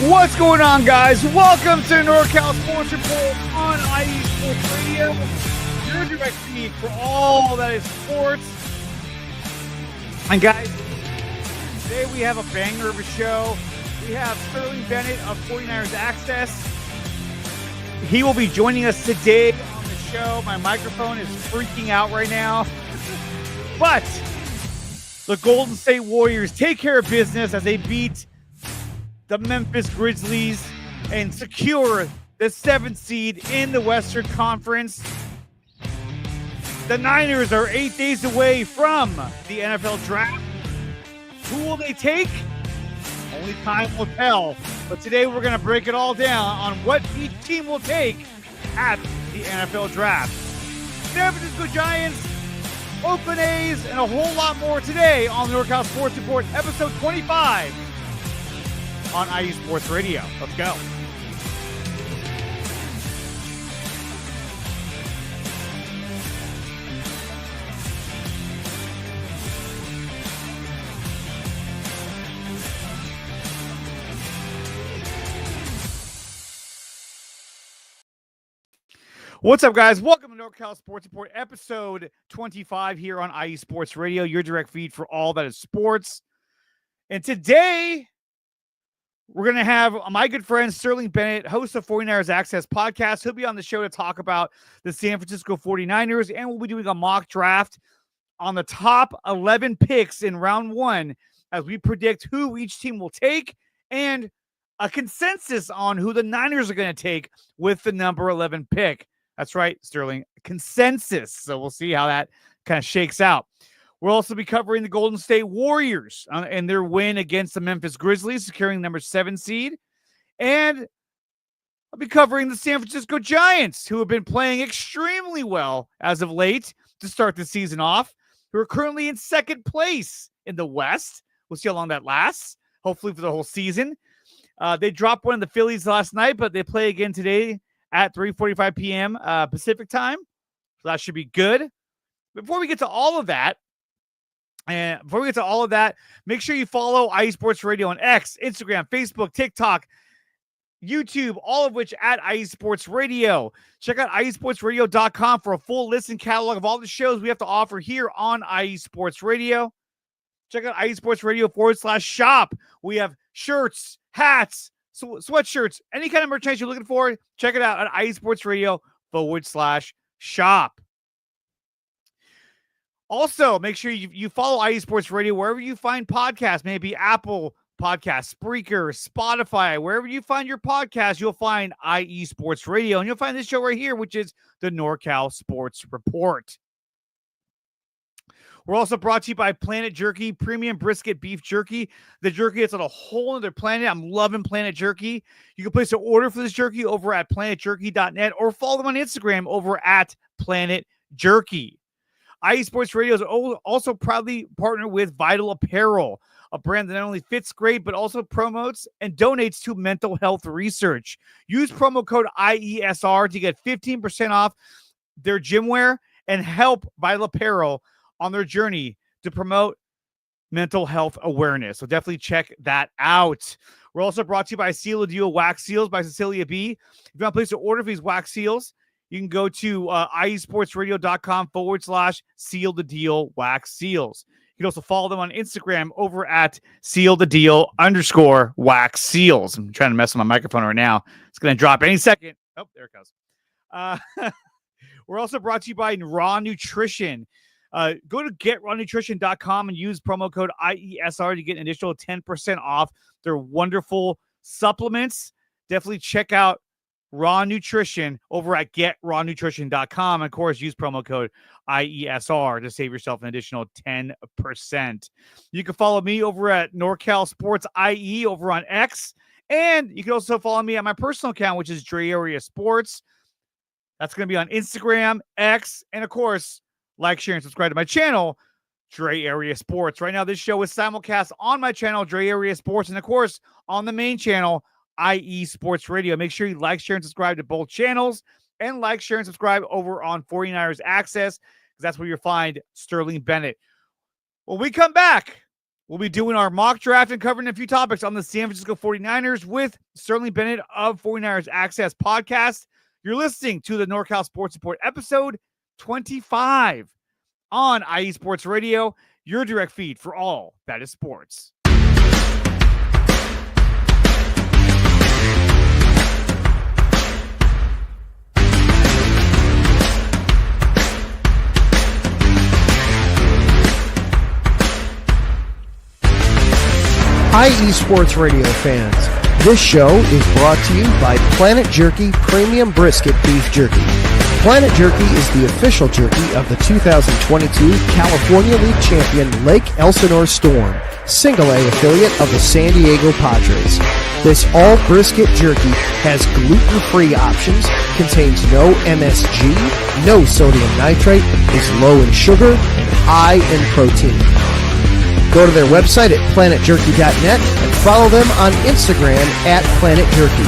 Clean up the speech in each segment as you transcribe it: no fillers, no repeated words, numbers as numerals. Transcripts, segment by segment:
What's going on, guys? Welcome to NorCal Sports Report on IE Sports Radio. Your direct feed for all that is sports. And guys, today we have a banger of a show. We have Sterling Bennett of 49ers Access. He will be joining us today on the show. My microphone is freaking out right now. But the Golden State Warriors take care of business as they beat the Memphis Grizzlies and secure the 7th seed in the Western Conference. The Niners are 8 days away from the NFL Draft. Who will they take? Only time will tell. But today we're going to break it all down on what each team will take at the NFL Draft. San Francisco Giants, Oakland A's, and a whole lot more today on the NorCal Sports Report, episode 25. On IE Sports Radio. Let's go. What's up, guys? Welcome to NorCal Sports Report, episode 25 here on IE Sports Radio, your direct feed for all that is sports. And today, we're going to have my good friend Sterling Bennett, host of 49ers Access podcast. He'll be on the show to talk about the San Francisco 49ers, and we'll be doing a mock draft on the top 11 picks in round one as we predict who each team will take and a consensus on who the Niners are going to take with the number 11 pick. That's right, Sterling, consensus. So we'll see how that kind of shakes out. We'll also be covering the Golden State Warriors and their win against the Memphis Grizzlies, securing number 7 seed. And I'll be covering the San Francisco Giants, who have been playing extremely well as of late to start the season off, who are currently in second place in the West. We'll see how long that lasts, hopefully for the whole season. They dropped one of the Phillies last night, but they play again today at 3:45 p.m. Pacific time. So that should be good. Before we get to all of that, make sure you follow IE Sports Radio on X, Instagram, Facebook, TikTok, YouTube, all of which at IE Sports Radio. Check out IESportsRadio.com for a full listen catalog of all the shows we have to offer here on IE Sports Radio. Check out IE Sports Radio /shop. We have shirts, hats, sweatshirts, any kind of merchandise you're looking for. Check it out at IE Sports Radio /shop. Also, make sure you follow IE Sports Radio wherever you find podcasts, maybe Apple Podcasts, Spreaker, Spotify. Wherever you find your podcast, you'll find IE Sports Radio. And you'll find this show right here, which is the NorCal Sports Report. We're also brought to you by Planet Jerky, premium brisket beef jerky. The jerky is on a whole other planet. I'm loving Planet Jerky. You can place an order for this jerky over at planetjerky.net or follow them on Instagram over at Planet Jerky. IE Sports Radio is also proudly partnered with Vital Apparel, a brand that not only fits great, but also promotes and donates to mental health research. Use promo code IESR to get 15% off their gym wear and help Vital Apparel on their journey to promote mental health awareness. So definitely check that out. We're also brought to you by Seal the Deal Wax Seals by Cecilia B. If you want to place an order for these wax seals, you can go to IESportsRadio.com /seal the deal wax seals. You can also follow them on Instagram over at seal the deal _wax seals. I'm trying to mess with my microphone right now. It's going to drop any second. Oh, there it goes. We're also brought to you by Raw Nutrition. Go to getrawnutrition.com and use promo code IESR to get an additional 10% off their wonderful supplements. Definitely check out Raw Nutrition over at getrawnutrition.com. Of course, use promo code IESR to save yourself an additional 10%. You can follow me over at NorCal Sports IE over on X. And you can also follow me on my personal account, which is Dre Area Sports. That's going to be on Instagram, X, and of course, like, share, and subscribe to my channel, Dre Area Sports. Right now, this show is simulcast on my channel, Dre Area Sports, and of course, on the main channel, IE Sports Radio. Make sure you like, share, and subscribe to both channels, and like, share, and subscribe over on 49ers Access, because that's where you'll find Sterling Bennett. When we come back, We'll be doing our mock draft and covering a few topics on the San Francisco 49ers with Sterling Bennett of 49ers Access Podcast. You're listening to the NorCal Sports Report, episode 25 on IE Sports Radio, your direct feed for all that is sports. Hi, eSports Radio fans. This show is brought to you by Planet Jerky Premium Brisket Beef Jerky. Planet Jerky is the official jerky of the 2022 California League champion Lake Elsinore Storm, single-A affiliate of the San Diego Padres. This all-brisket jerky has gluten-free options, contains no MSG, no sodium nitrate, is low in sugar, and high in protein. Go to their website at planetjerky.net and follow them on Instagram at Planet Jerky.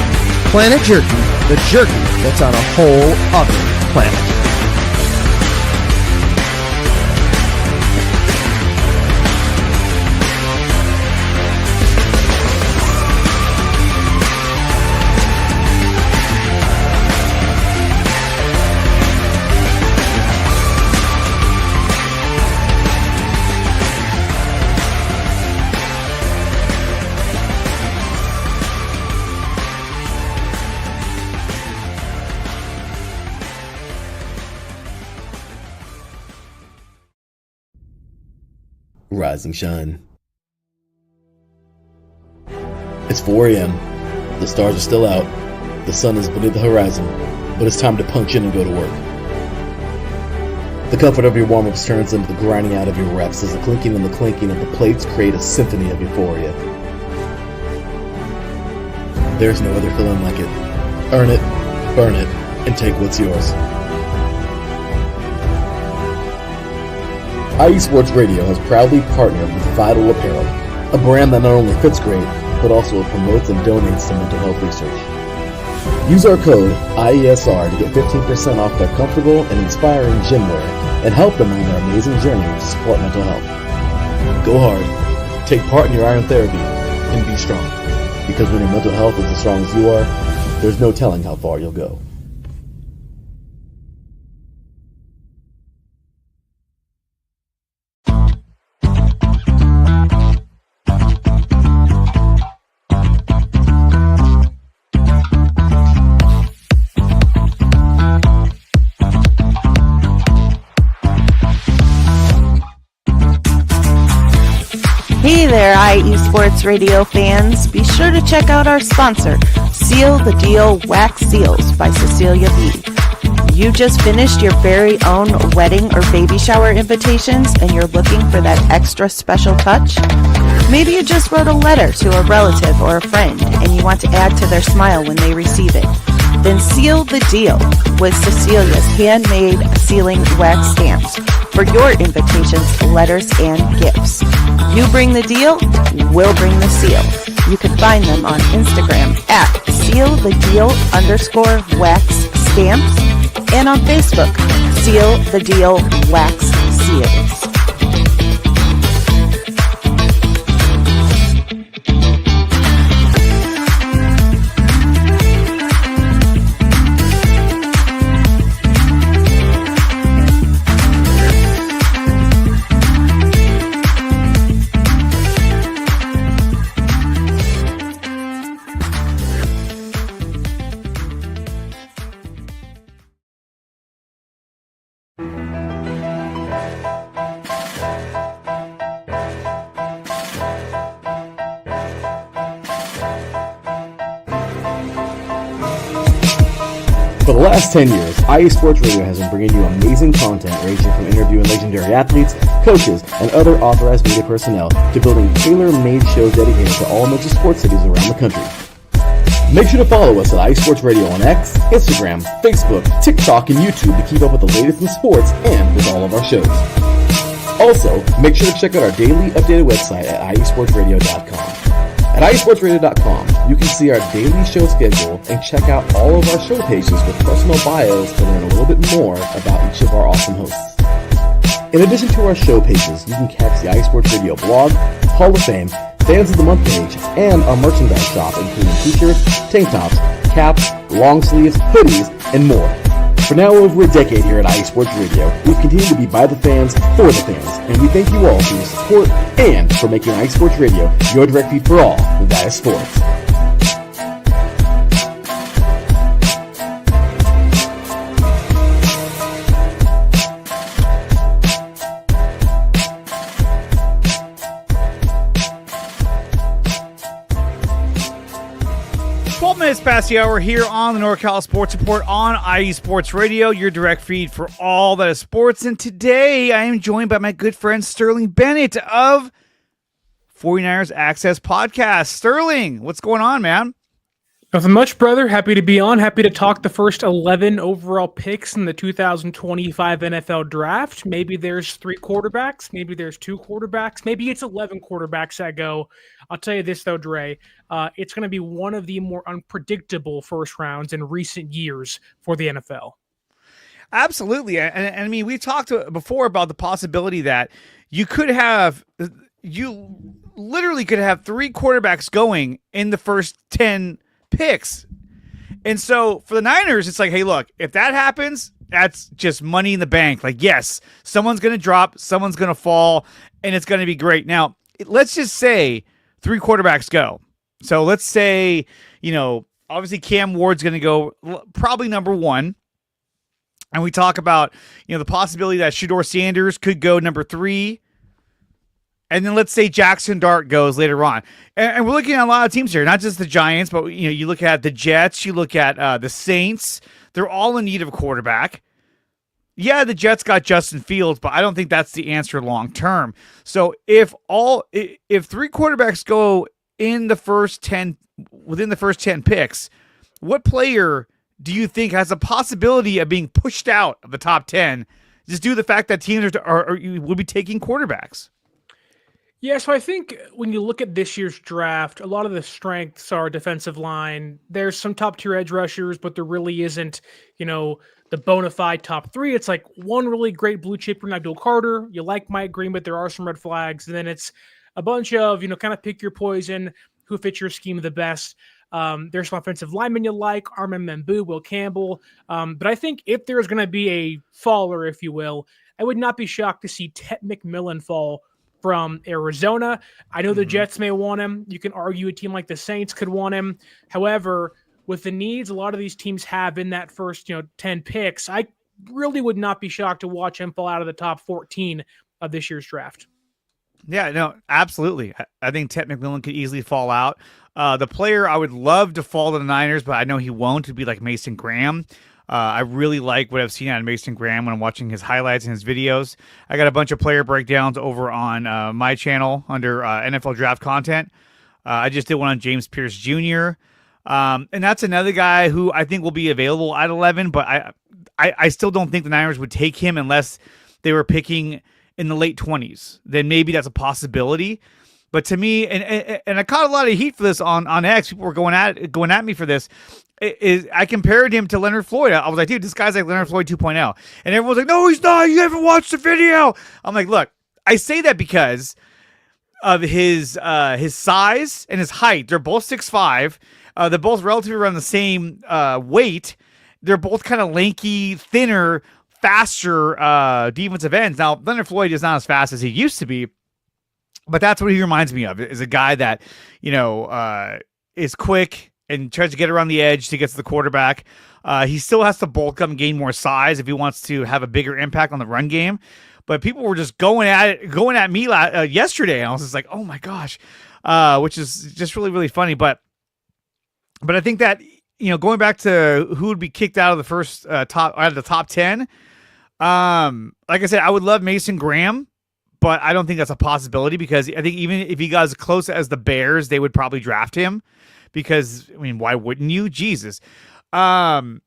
Planet Jerky, the jerky that's on a whole other planet. Rise and shine. It's 4 a.m. The stars are still out. The sun is beneath the horizon, but it's time to punch in and go to work. The comfort of your warm-ups turns into the grinding out of your reps as the clinking and the clanking of the plates create a symphony of euphoria. There's no other feeling like it. Earn it, burn it, and take what's yours. IE Sports Radio has proudly partnered with Vital Apparel, a brand that not only fits great, but also promotes and donates to mental health research. Use our code IESR to get 15% off their comfortable and inspiring gym wear and help them on their amazing journey to support mental health. Go hard, take part in your iron therapy, and be strong. Because when your mental health is as strong as you are, there's no telling how far you'll go. Hey there, IE Sports Radio fans. Be sure to check out our sponsor, Seal the Deal Wax Seals by Cecilia B. You just finished your very own wedding or baby shower invitations and you're looking for that extra special touch? Maybe you just wrote a letter to a relative or a friend and you want to add to their smile when they receive it. Then seal the deal with Cecilia's handmade sealing wax stamps for your invitations, letters, and gifts. You bring the deal, we'll bring the seal. You can find them on Instagram at sealthedeal_wax stamps and on Facebook, Seal the Deal Wax Seals. For the last 10 years, IE Sports Radio has been bringing you amazing content ranging from interviewing legendary athletes, coaches, and other authorized media personnel to building tailor-made shows dedicated to all major sports cities around the country. Make sure to follow us at IE Sports Radio on X, Instagram, Facebook, TikTok, and YouTube to keep up with the latest in sports and with all of our shows. Also, make sure to check out our daily updated website at iesportsradio.com. At iesportsradio.com, you can see our daily show schedule and check out all of our show pages with personal bios to learn a little bit more about each of our awesome hosts. In addition to our show pages, you can catch the IE Sports Radio blog, Hall of Fame, Fans of the Month page, and our merchandise shop, including t-shirts, tank tops, caps, long sleeves, hoodies, and more. For now over a decade here at IE Sports Radio, we've continued to be by the fans, for the fans, and we thank you all for your support and for making IE Sports Radio your direct feed for all that is sports. Minutes past the hour here on the NorCal Sports Report on IE Sports Radio, your direct feed for all that is sports. And today I am joined by my good friend Sterling Bennett of 49ers Access Podcast. Sterling, what's going on, man? Nothing much, brother. Happy to be on. Happy to talk the first 11 overall picks in the 2025 NFL Draft. Maybe there's 3 quarterbacks. Maybe there's 2 quarterbacks. Maybe it's 11 quarterbacks that go. I'll tell you this, though, Dre. It's going to be one of the more unpredictable first rounds in recent years for the NFL. Absolutely. And I mean, we talked before about the possibility that you literally could have 3 quarterbacks going in the first 10 picks. And so for the Niners, it's like, hey, look, if that happens, that's just money in the bank. Like, yes, someone's going to drop, someone's going to fall, and it's going to be great. Now, let's just say 3 quarterbacks go. So let's say, obviously Cam Ward's going to go probably number 1. And we talk about, the possibility that Shedeur Sanders could go number 3. And then let's say Jackson Dart goes later on. And we're looking at a lot of teams here, not just the Giants, but you look at the Jets, you look at the Saints. They're all in need of a quarterback. Yeah, the Jets got Justin Fields, but I don't think that's the answer long term. So if 3 quarterbacks go in the first 10 within the first 10 picks, what player do you think has a possibility of being pushed out of the top 10 just due to the fact that teams will be taking quarterbacks? Yeah, so I think when you look at this year's draft, a lot of the strengths are defensive line. There's some top-tier edge rushers, but there really isn't, the bona fide top 3. It's like one really great blue chipper in Abdul Carter. You like Mike Green, but there are some red flags. And then it's a bunch of, kind of pick your poison, who fits your scheme the best. There's some offensive linemen you like, Armin Membu, Will Campbell. But I think if there's going to be a faller, if you will, I would not be shocked to see Ted McMillan fall from Arizona. I know the Jets may want him. You can argue a team like the Saints could want him. However, with the needs a lot of these teams have in that first 10 picks, I really would not be shocked to watch him fall out of the top 14 of this year's draft. Yeah, no, absolutely. I think Ted McMillan could easily fall out. The player I would love to fall to the Niners, but I know he won't, would be like Mason Graham. I really like what I've seen out of Mason Graham when I'm watching his highlights and his videos. I got a bunch of player breakdowns over on my channel under NFL Draft Content. I just did one on James Pierce Jr. And that's another guy who I think will be available at 11, but I still don't think the Niners would take him unless they were picking in the late 20s. Then maybe that's a possibility. But to me, and I caught a lot of heat for this on X. People were going at me for this. I compared him to Leonard Floyd. I was like, dude, this guy's like Leonard Floyd 2.0. And everyone's like, no, he's not. You haven't watched the video. I'm like, look, I say that because of his size and his height. They're both 6'5". They're both relatively around the same weight. They're both kind of lanky, thinner, faster defensive ends. Now, Leonard Floyd is not as fast as he used to be, but that's what he reminds me of, is a guy that, is quick and tries to get around the edge to get to the quarterback. He still has to bulk up and gain more size if he wants to have a bigger impact on the run game. But people were just going at me yesterday, and I was just like, oh my gosh, which is just really, really funny. But I think that, going back to who would be kicked out of the first out of the top 10, like I said, I would love Mason Graham, but I don't think that's a possibility, because I think even if he got as close as the Bears, they would probably draft him. Because, why wouldn't you? Jesus. But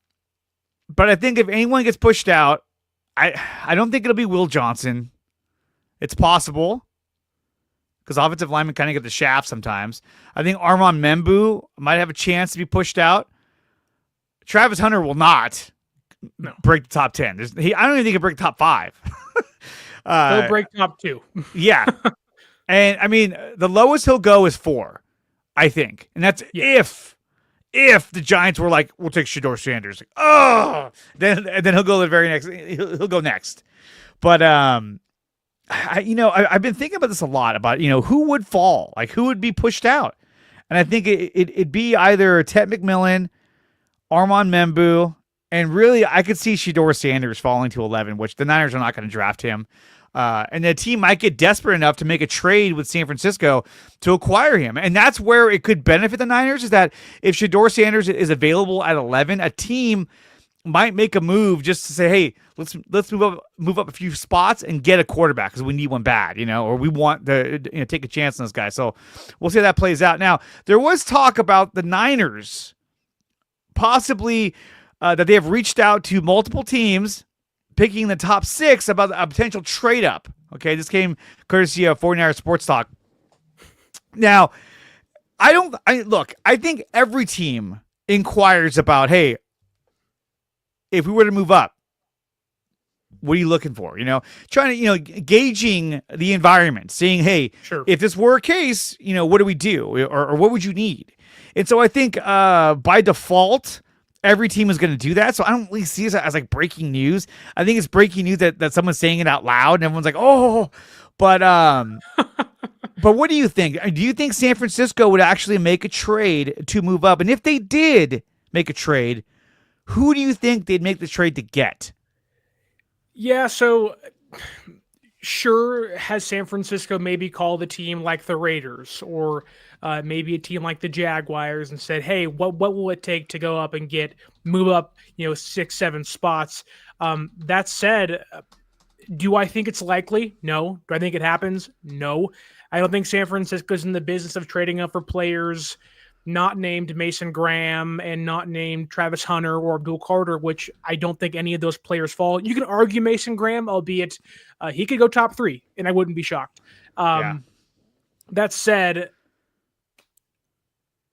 I think if anyone gets pushed out, I don't think it'll be Will Johnson. It's possible, because offensive linemen kind of get the shaft sometimes. I think Armand Membu might have a chance to be pushed out. Travis Hunter will not break the top 10. I don't even think he'll break top 5. He'll break top 2. Yeah. And I mean, the lowest he'll go is 4, I think. And that's if the Giants were like, we'll take Shedeur Sanders. Like, oh, then he'll go the very next. He'll go next. But I've been thinking about this a lot about who would fall, like who would be pushed out, and I think it'd be either Ted McMillan, Armand Membu, and really I could see Shedeur Sanders falling to 11, which the Niners are not going to draft him. And the team might get desperate enough to make a trade with San Francisco to acquire him. And that's where it could benefit the Niners, is that if Shedeur Sanders is available at 11, a team might make a move just to say, hey, let's move up a few spots and get a quarterback because we need one bad, or we want to take a chance on this guy. So we'll see how that plays out. Now, there was talk about the Niners possibly that they have reached out to multiple teams picking the top 6 about a potential trade up. Okay, this came courtesy of 49er Sports Talk. Now, I think every team inquires about, hey, if we were to move up, what are you looking for? Trying to, gauging the environment, seeing, hey, sure, if this were a case, what do we do? Or what would you need? And so I think by default, every team is going to do that. So I don't really see it as like breaking news. I think it's breaking news that someone's saying it out loud and everyone's like, oh, but but what do you think? Do you think San Francisco would actually make a trade to move up? And if they did make a trade, who do you think they'd make the trade to get? Yeah, so sure, has San Francisco maybe called a team like the Raiders or maybe a team like the Jaguars and said, hey, what will it take to go up and move up, 6-7 spots? That said, do I think it's likely? No. Do I think it happens? No. I don't think San Francisco's in the business of trading up for players not named Mason Graham and not named Travis Hunter or Abdul Carter, which I don't think any of those players fall. You can argue Mason Graham, albeit he could go top 3, and I wouldn't be shocked. That said,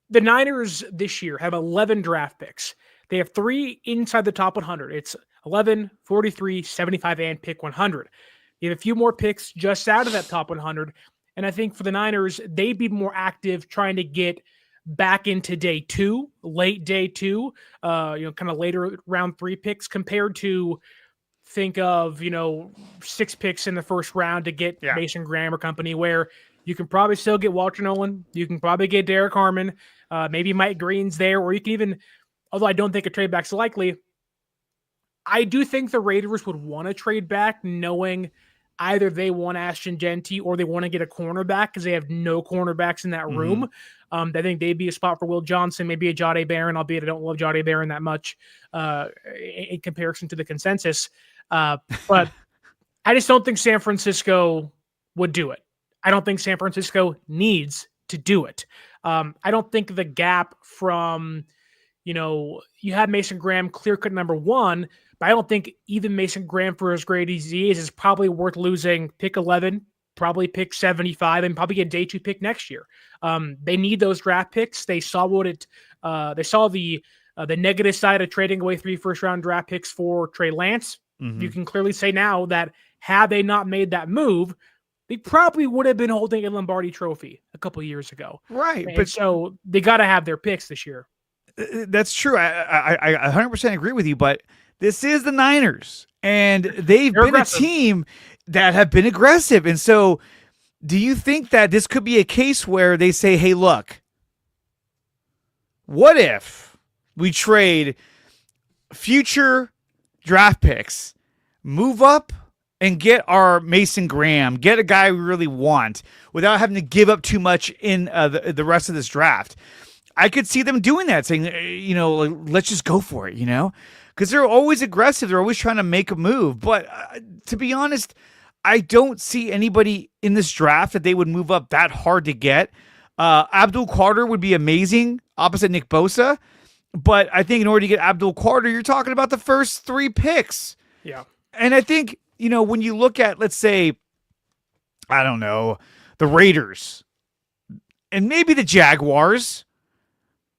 the Niners this year have 11 draft picks. They have 3 inside the top 100. It's 11, 43, 75, and pick 100. You have a few more picks just out of that top 100, and I think for the Niners, they'd be more active trying to get back into late day two, kind of later round 3 picks compared to think of, 6 picks in the first round to get Mason Graham or company, where you can probably still get Walter Nolan. You can probably get Derek Harmon, maybe Mike Green's there, or you can even, although I don't think a trade back's likely, I do think the Raiders would want to trade back knowing either they want Ashton Genty or they want to get a cornerback because they have no cornerbacks in that room. I think they'd be a spot for Will Johnson, maybe a Jahdae Barron, albeit I don't love Jahdae Barron that much in comparison to the consensus. But I just don't think San Francisco would do it. I don't think San Francisco needs to do it. I don't think the gap from, you had Mason Graham clear-cut number 1, but I don't think even Mason Graham, for as great as he is probably worth losing pick 11, probably pick 75, and probably a day 2 pick next year. They need those draft picks. They saw they saw the negative side of trading away 3 first-round draft picks for Trey Lance. Mm-hmm. You can clearly say now that had they not made that move, they probably would have been holding a Lombardi trophy a couple of years ago. Right. But so they got to have their picks this year. That's true. I 100% agree with you, but this is the Niners, and they've been aggressive. A team that have been aggressive. And so do you think that this could be a case where they say, hey, look, what if we trade future draft picks, move up, and get our Mason Graham, get a guy we really want without having to give up too much in the rest of this draft? I could see them doing that, saying, let's just go for it, because they're always aggressive. They're always trying to make a move. But to be honest, I don't see anybody in this draft that they would move up that hard to get. Abdul Carter would be amazing opposite Nick Bosa. But I think in order to get Abdul Carter, you're talking about the first 3 picks. Yeah. And I think, when you look at, let's say, I don't know, the Raiders and maybe the Jaguars,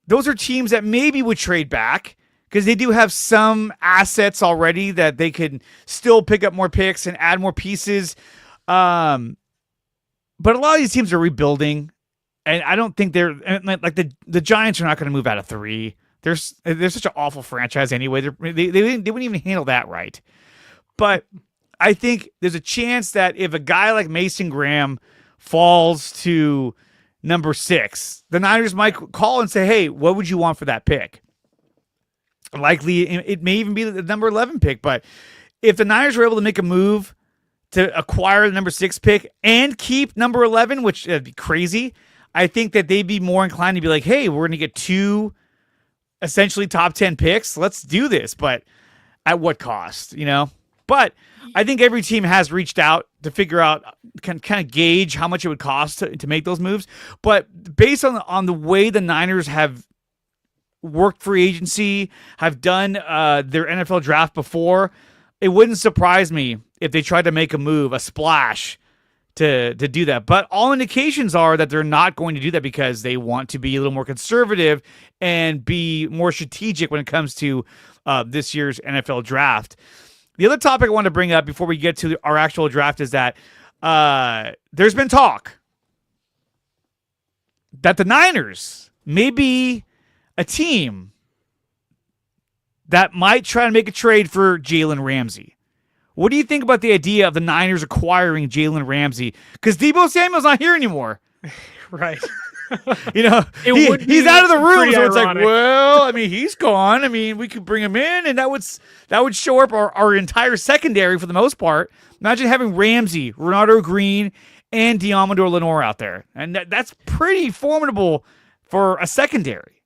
those are teams that maybe would trade back because they do have some assets already that they could still pick up more picks and add more pieces. But a lot of these teams are rebuilding, and I don't think they're like the Giants are not going to move out of 3. They're such an awful franchise anyway. They wouldn't even handle that right. But I think there's a chance that if a guy like Mason Graham falls to number 6, the Niners might call and say, "Hey, what would you want for that pick?" Likely, it may even be the number 11 pick. But if the Niners were able to make a move to acquire the number 6 pick and keep number 11, which would be crazy, I think that they'd be more inclined to be like, "Hey, we're going to get 2 essentially top 10 picks. Let's do this." But at what cost, But I think every team has reached out to figure out, kind of gauge how much it would cost to make those moves. But based on the way the Niners have worked free agency, have done their NFL draft before, it wouldn't surprise me if they tried to make a move, a splash, to do that. But all indications are that they're not going to do that because they want to be a little more conservative and be more strategic when it comes to this year's NFL draft. The other topic I want to bring up before we get to our actual draft is that there's been talk that the Niners may be a team that might try to make a trade for Jalen Ramsey. What do you think about the idea of the Niners acquiring Jalen Ramsey? Because Deebo Samuel's not here anymore. Right. He's out of the room, so it's like, well, he's gone. We could bring him in, and that would shore up our entire secondary for the most part. Imagine having Ramsey, Ronaldo Green, and Diamador Lenore out there, and that's pretty formidable for a secondary.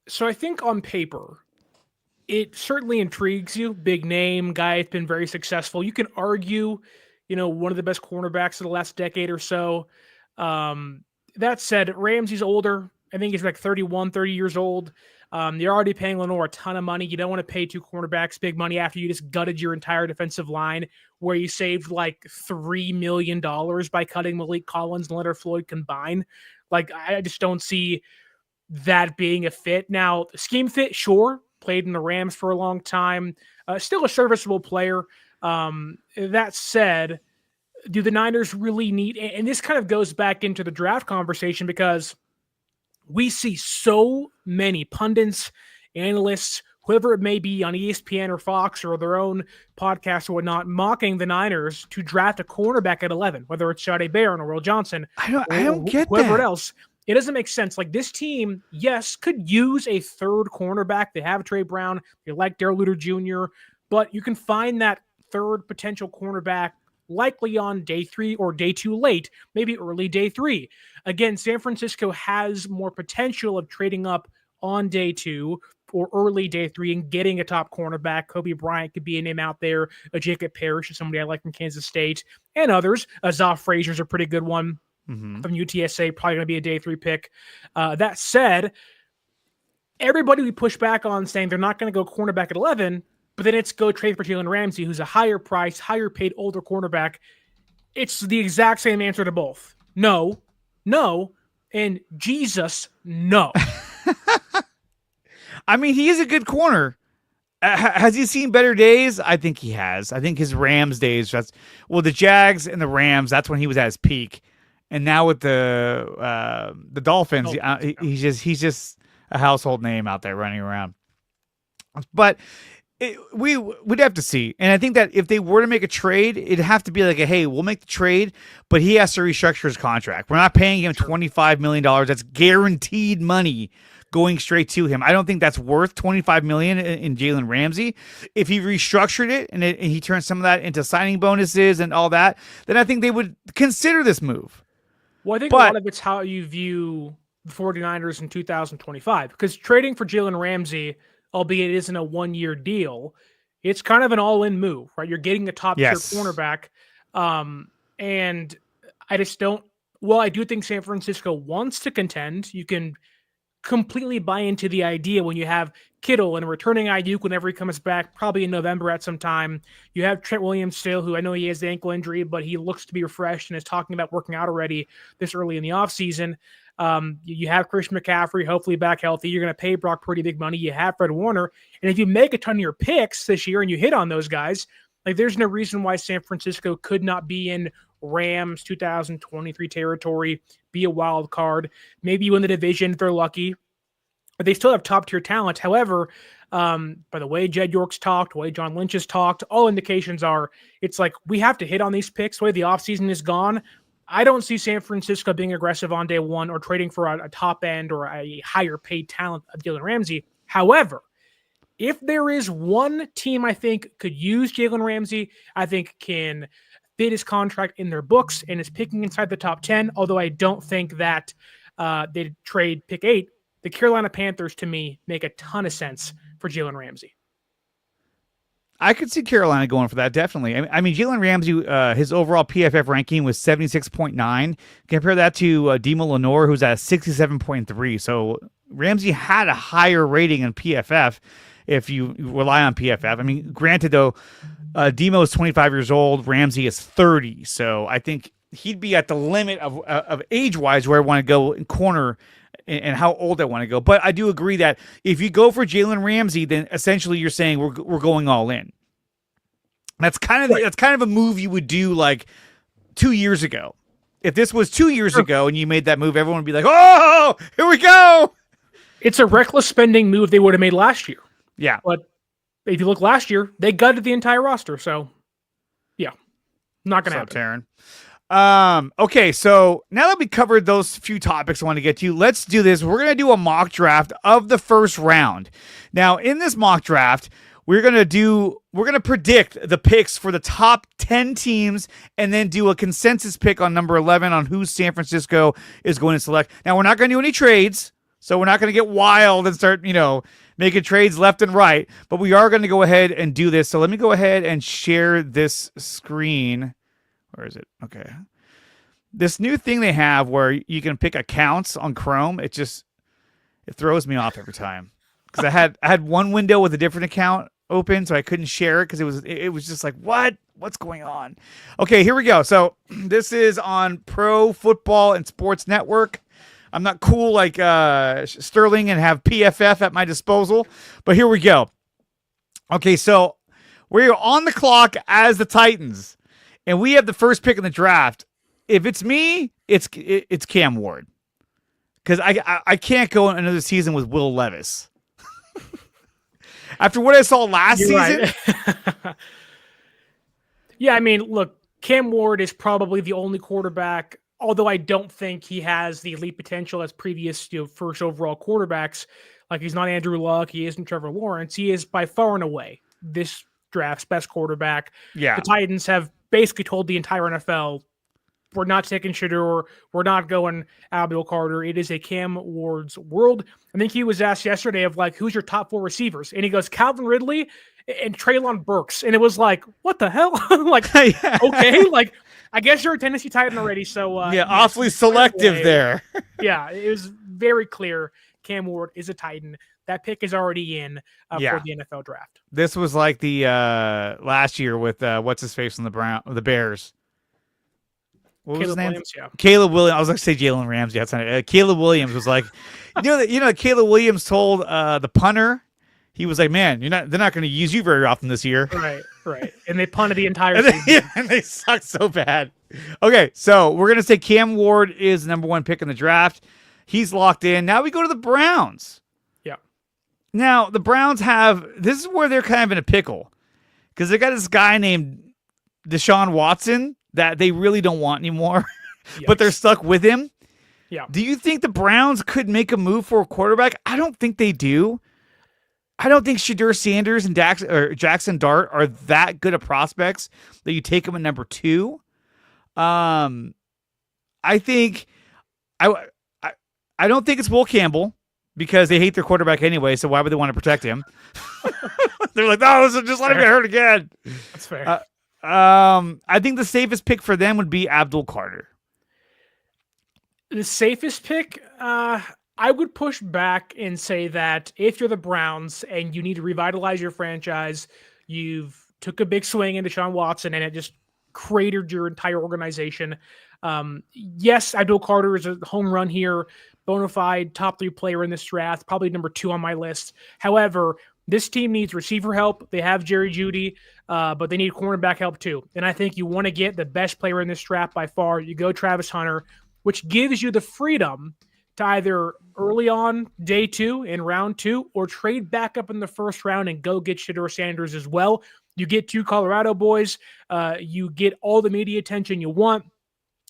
So I think on paper, it certainly intrigues you. Big name, guy that's been very successful. You can argue, one of the best cornerbacks of the last decade or so. That said, Ramsey's older. I think he's like 30 years old. You're already paying Lenore a ton of money. You don't want to pay 2 cornerbacks big money after you just gutted your entire defensive line, where you saved like $3 million by cutting Malik Collins and Leonard Floyd combined. Like, I just don't see that being a fit. Now, scheme fit, sure. Played in the Rams for a long time. Still a serviceable player. That said, do the Niners really need, and this kind of goes back into the draft conversation, because we see so many pundits, analysts, whoever it may be on ESPN or Fox or their own podcasts or whatnot, mocking the Niners to draft a cornerback at 11, whether it's Sade Barron or Will Johnson. I don't get whoever that. else. It doesn't make sense. Like, this team, yes, could use a third cornerback. They have Trey Brown. They like Darrell Luter Jr., but you can find that third potential cornerback likely on day 3 or day 2 late, maybe early day 3. Again, San Francisco has more potential of trading up on day 2 or early day 3 and getting a top cornerback. Kobe Bryant could be a name out there. A Jacob Parrish is somebody I like from Kansas State, and others. Zoff Frazier's a pretty good one. From UTSA, probably going to be a day 3 pick. That said, everybody we push back on saying they're not going to go cornerback at 11, but then it's go trade for Jalen Ramsey, who's a higher price, higher paid, older cornerback. It's the exact same answer to both. No, and Jesus, no. He is a good corner. Has he seen better days? I think he has. I think his Rams days, the Jags and the Rams, that's when he was at his peak. And now with the Dolphins, he's just a household name out there running around. But we would have to see. And I think that if they were to make a trade, it'd have to be like, hey, we'll make the trade, but he has to restructure his contract. We're not paying him $25 million. That's guaranteed money going straight to him. I don't think that's worth $25 million in Jalen Ramsey. If he restructured it and he turned some of that into signing bonuses and all that, then I think they would consider this move. Well, I think a lot of it's how you view the 49ers in 2025, because trading for Jalen Ramsey, albeit it isn't a 1-year deal, it's kind of an all-in move, right? You're getting a top-tier cornerback. And I just don't – well, I do think San Francisco wants to contend. You can completely buy into the idea when you have Kittle and returning Ayuk whenever he comes back, probably in November at some time. You have Trent Williams still, who I know he has the ankle injury, but he looks to be refreshed and is talking about working out already this early in the offseason. You have Christian McCaffrey, hopefully back healthy. You're going to pay Brock Purdy big money. You have Fred Warner. And if you make a ton of your picks this year and you hit on those guys, like, there's no reason why San Francisco could not be in Rams 2023 territory, be a wild card. Maybe you win the division if they're lucky. But they still have top tier talent. However, by the way Jed York's talked, the way John Lynch has talked, all indications are it's like we have to hit on these picks. The way the offseason is gone, I don't see San Francisco being aggressive on day one or trading for a top end or a higher paid talent of Jalen Ramsey. However, if there is one team I think could use Jalen Ramsey, I think can fit his contract in their books and is picking inside the top 10, although I don't think that they'd trade pick 8, the Carolina Panthers, to me, make a ton of sense for Jalen Ramsey. I could see Carolina going for that, definitely. I mean, Jalen Ramsey, his overall PFF ranking was 76.9. Compare that to Demo Lenore, who's at 67.3. So Ramsey had a higher rating in PFF if you rely on PFF. I mean, granted, though, Demo is 25 years old. Ramsey is 30. So I think he'd be at the limit of age-wise where I want to go in corner and how old I want to go. But I do agree that if you go for Jalen Ramsey, then essentially you're saying we're going all in. That's kind of a move you would do like 2 years ago. If this was 2 years ago and you made that move, everyone would be like, "Oh, here we go." It's a reckless spending move they would have made last year. Yeah. But if you look last year, they gutted the entire roster. So, yeah, not going to happen. Taryn. Okay, so now that we covered those few topics I want to get to, let's do this. We're going to do a mock draft of the first round. Now, in this mock draft, we're going to predict the picks for the top 10 teams and then do a consensus pick on number 11 on who San Francisco is going to select. Now, we're not going to do any trades, so we're not going to get wild and start, making trades left and right, but we are going to go ahead and do this. So let me go ahead and share this screen. Where is it? Okay. This new thing they have where you can pick accounts on Chrome, it throws me off every time. Because I had one window with a different account open, so I couldn't share it because it was just like, what's going on? Okay, here we go. So this is on Pro Football and Sports Network. I'm not cool like Sterling and have PFF at my disposal, but here we go. Okay, so we're on the clock as the Titans. And we have the first pick in the draft. If it's me, it's Cam Ward. Because I can't go another season with Will Levis. After what I saw last season. Right. Yeah, I mean, look, Cam Ward is probably the only quarterback, although I don't think he has the elite potential as previous first overall quarterbacks. Like, he's not Andrew Luck, he isn't Trevor Lawrence. He is by far and away this draft's best quarterback. Yeah. The Titans have basically told the entire NFL, we're not taking Shedeur, we're not going Abdul Carter. It is a Cam Ward's world. I think he was asked yesterday of who's your top 4 receivers? And he goes, Calvin Ridley and Treylon Burks. And it was like, what the hell? Okay, I guess you're a Tennessee Titan already. So awfully selective there. Yeah, it was very clear Cam Ward is a Titan. That pick is already in for the NFL draft. This was like the last year with what's his face on the Bears. What was his name? Williams, yeah. Caleb Williams. I was going to say Jalen Ramsey. That's not Caleb Williams was like, Caleb Williams told the punter, he was like, man, they're not going to use you very often this year. Right. And they punted the entire season. And they sucked so bad. Okay, so we're going to say Cam Ward is the number 1 pick in the draft. He's locked in. Now we go to the Browns. Now, the Browns this is where they're kind of in a pickle because they got this guy named Deshaun Watson that they really don't want anymore, but they're stuck with him. Yeah. Do you think the Browns could make a move for a quarterback? I don't think they do. I don't think Shedeur Sanders and Jackson Dart are that good of prospects that you take them at number 2. I think I don't think it's Will Campbell. Because they hate their quarterback anyway, so why would they want to protect him? They're like, no, just let him get hurt again. That's fair. I think the safest pick for them would be Abdul Carter. The safest pick, I would push back and say that if you're the Browns and you need to revitalize your franchise, you've took a big swing into Deshaun Watson and it just cratered your entire organization. Yes, Abdul Carter is a home run here. Bona fide top 3 player in this draft, probably number 2 on my list. However, This team needs receiver help. They have Jerry Jeudy, but they need cornerback help too. And I think you want to get the best player in this draft by far. You go Travis Hunter, which gives you the freedom to either early on day 2 in round 2 or trade back up in the first round and go get Shedeur Sanders as well. You get 2 Colorado boys. You get all the media attention you want.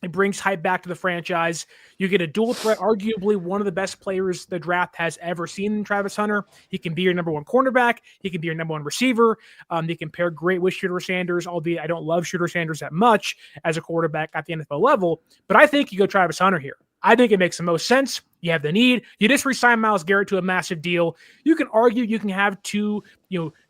It brings hype back to the franchise. You get a dual threat, arguably one of the best players the draft has ever seen in Travis Hunter. He can be your number 1 cornerback. He can be your number 1 receiver. They can pair great with Shedeur Sanders, albeit I don't love Shedeur Sanders that much as a quarterback at the NFL level. But I think you go Travis Hunter here. I think it makes the most sense. You have the need. You just re-sign Myles Garrett to a massive deal. You can argue you can have 2,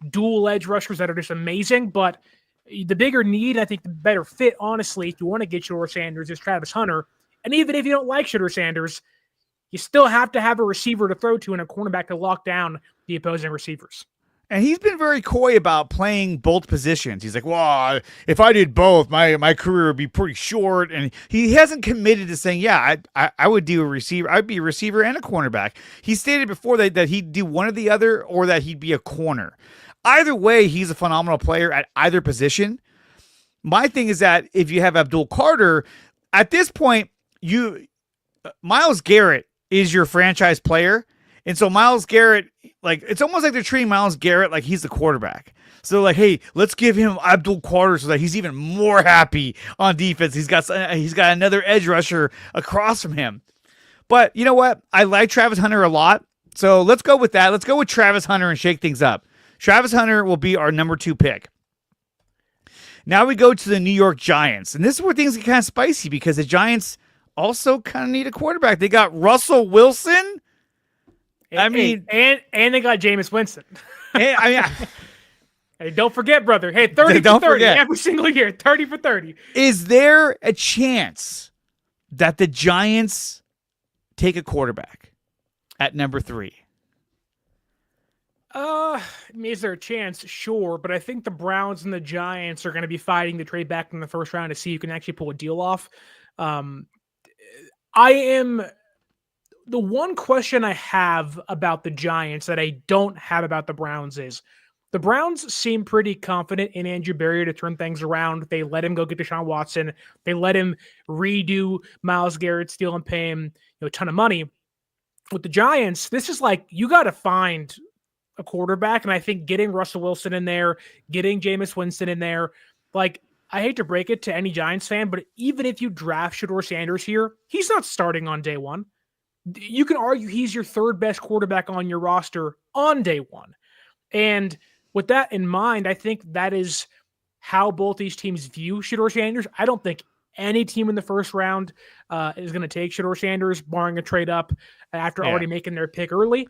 dual edge rushers that are just amazing, but the bigger need, I think the better fit, honestly, if you want to get Shedeur Sanders, is Travis Hunter. And even if you don't like Shedeur Sanders, you still have to have a receiver to throw to and a cornerback to lock down the opposing receivers. And he's been very coy about playing both positions. He's like, well, if I did both, my career would be pretty short. And he hasn't committed to saying, yeah, I would do a receiver. I'd be a receiver and a cornerback. He stated before that he'd do one or the other, or that he'd be a corner. Either way, he's a phenomenal player at either position. My thing is that if you have Abdul Carter, at this point, Myles Garrett is your franchise player. And so Myles Garrett, it's almost like they're treating Myles Garrett like he's the quarterback. So like, hey, let's give him Abdul Carter so that he's even more happy on defense. He's got another edge rusher across from him. But you know what? I like Travis Hunter a lot. So let's go with that. Let's go with Travis Hunter and shake things up. Travis Hunter will be our number 2 pick. Now we go to the New York Giants. And this is where things get kind of spicy because the Giants also kind of need a quarterback. They got Russell Wilson. And they got Jameis Winston. Hey, don't forget, brother. Hey, 30 for 30 every single year. 30 for 30. Is there a chance that the Giants take a quarterback at number 3? Is there a chance? Sure, but I think the Browns and the Giants are going to be fighting to trade back in the first round to see who can actually pull a deal off. The one question I have about the Giants that I don't have about the Browns is the Browns seem pretty confident in Andrew Berry to turn things around. They let him go get Deshaun Watson. They let him redo Myles Garrett's deal and pay him a ton of money. With the Giants, this is like you got to find a quarterback, and I think getting Russell Wilson in there, getting Jameis Winston in there, I hate to break it to any Giants fan, but even if you draft Shedeur Sanders here, he's not starting on day 1. You can argue he's your 3rd best quarterback on your roster on day 1. And with that in mind, I think that is how both these teams view Shedeur Sanders. I don't think any team in the first round is going to take Shedeur Sanders, barring a trade up after already making their pick early.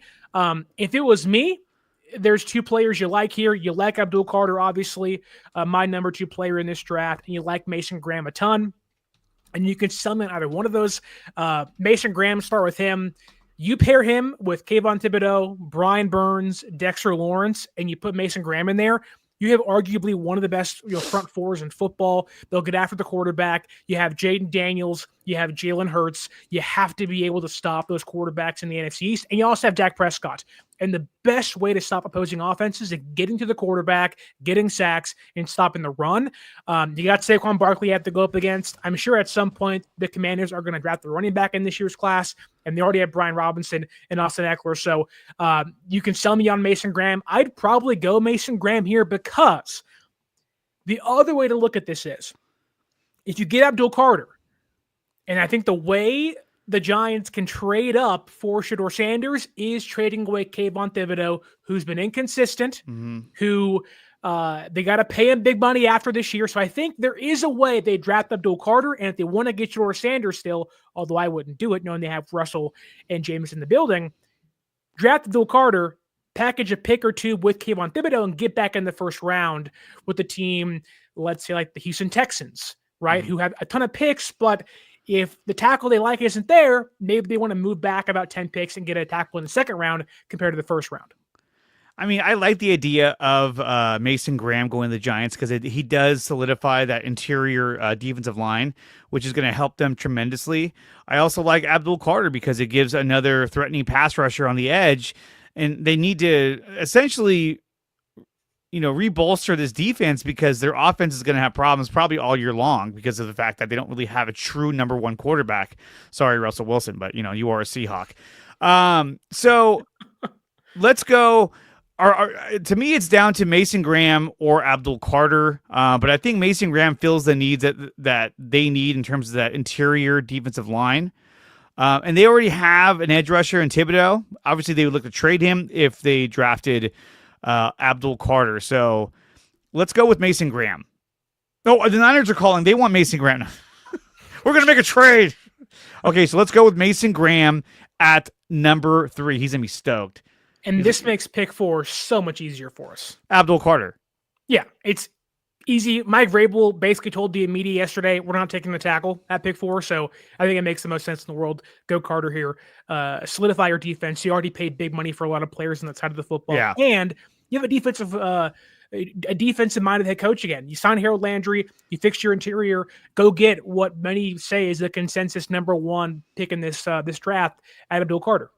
If it was me, there's 2 players you like here. You like Abdul Carter, obviously, my number 2 player in this draft, and you like Mason Graham a ton. And you can summon either one of those. Mason Graham, start with him. You pair him with Kayvon Thibodeau, Brian Burns, Dexter Lawrence, and you put Mason Graham in there. You have arguably one of the best front fours in football. They'll get after the quarterback. You have Jaden Daniels. You have Jalen Hurts. You have to be able to stop those quarterbacks in the NFC East. And you also have Dak Prescott. And the best way to stop opposing offenses is getting to the quarterback, getting sacks, and stopping the run. You got Saquon Barkley you have to go up against. I'm sure at some point the Commanders are going to draft the running back in this year's class, and they already have Brian Robinson and Austin Eckler. So you can sell me on Mason Graham. I'd probably go Mason Graham here because the other way to look at this is if you get Abdul Carter, and I think the way the Giants can trade up for Shedeur Sanders is trading away Kayvon Thibodeau, who's been inconsistent, who they got to pay him big money after this year. So I think there is a way they draft Abdul Carter, and if they want to get Shedeur Sanders still, although I wouldn't do it knowing they have Russell and Jameis in the building, draft Abdul Carter, package a pick or 2 with Kayvon Thibodeau, and get back in the first round with the team, let's say like the Houston Texans, right, who have a ton of picks, but if the tackle they like isn't there, maybe they want to move back about 10 picks and get a tackle in the second round compared to the first round. I mean, I like the idea of Mason Graham going to the Giants because he does solidify that interior defensive line, which is going to help them tremendously. I also like Abdul Carter because it gives another threatening pass rusher on the edge. and they need to essentially, rebolster this defense because their offense is going to have problems probably all year long because of the fact that they don't really have a true number one quarterback. Sorry, Russell Wilson, but you are a Seahawk. So let's go. To me, it's down to Mason Graham or Abdul Carter. But I think Mason Graham fills the needs that they need in terms of that interior defensive line. And they already have an edge rusher in Thibodeau. Obviously, they would look to trade him if they drafted Abdul Carter. So let's go with Mason Graham. No, the Niners are calling. They want Mason Graham. We're going to make a trade. Okay, so let's go with Mason Graham at number 3. He's going to be stoked. And this makes pick 4 so much easier for us. Abdul Carter. Yeah, it's easy. Mike Vrabel basically told the media yesterday, we're not taking the tackle at pick 4, so I think it makes the most sense in the world. Go Carter here. Solidify your defense. You already paid big money for a lot of players on that side of the football. Yeah. And you have a defensive-minded head coach again. You sign Harold Landry. You fix your interior. Go get what many say is the consensus number 1 pick in this draft at Abdul Carter.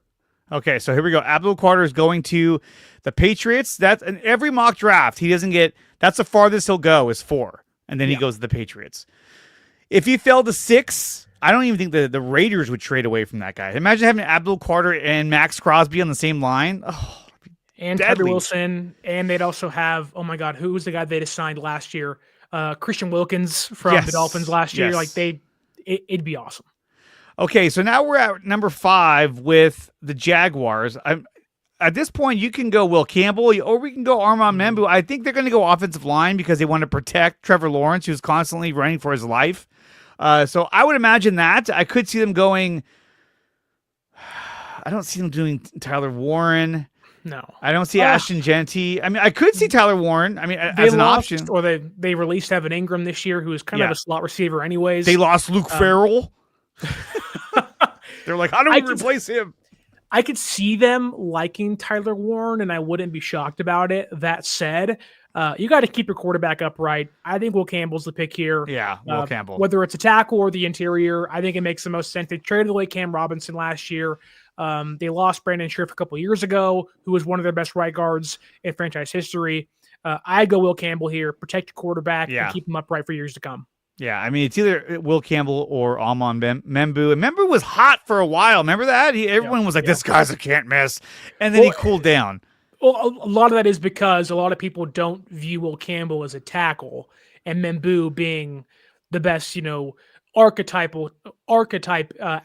Okay, so here we go. Abdul Carter is going to the Patriots. That's in every mock draft. He doesn't get. That's the farthest he'll go is 4, and then he goes to the Patriots. If he fell to 6, I don't even think the Raiders would trade away from that guy. Imagine having Abdul Carter and Max Crosby on the same line. Oh, and Tyree Wilson, and they'd also have, oh my God, who was the guy they just signed last year? Christian Wilkins from the Dolphins last year. Yes. Like it'd be awesome. Okay, so now we're at number 5 with the Jaguars. At this point, you can go Will Campbell or we can go Armand Membu. I think they're going to go offensive line because they want to protect Trevor Lawrence, who's constantly running for his life. So I would imagine that. I could see them going. I don't see them doing Tyler Warren. No. I don't see Ashton Genty. I mean, I could see Tyler Warren. I mean, as an option. Or they released Evan Ingram this year, who is kind of a slot receiver anyways. They lost Luke Farrell. They're like, how do we replace him? I could see them liking Tyler Warren, and I wouldn't be shocked about it. That said, you got to keep your quarterback upright. I think Will Campbell's the pick here. Yeah, Will Campbell. Whether it's a tackle or the interior, I think it makes the most sense. They traded away Cam Robinson last year. They lost Brandon Scherff a couple years ago, who was one of their best right guards in franchise history. I'd go Will Campbell here, protect your quarterback, and keep him upright for years to come. Yeah, I mean, it's either Will Campbell or Armand Membu. And Membu was hot for a while. Remember that? Everyone was like, this guy's a can't miss. And then he cooled down. Well, a lot of that is because a lot of people don't view Will Campbell as a tackle and Membu being the best, archetype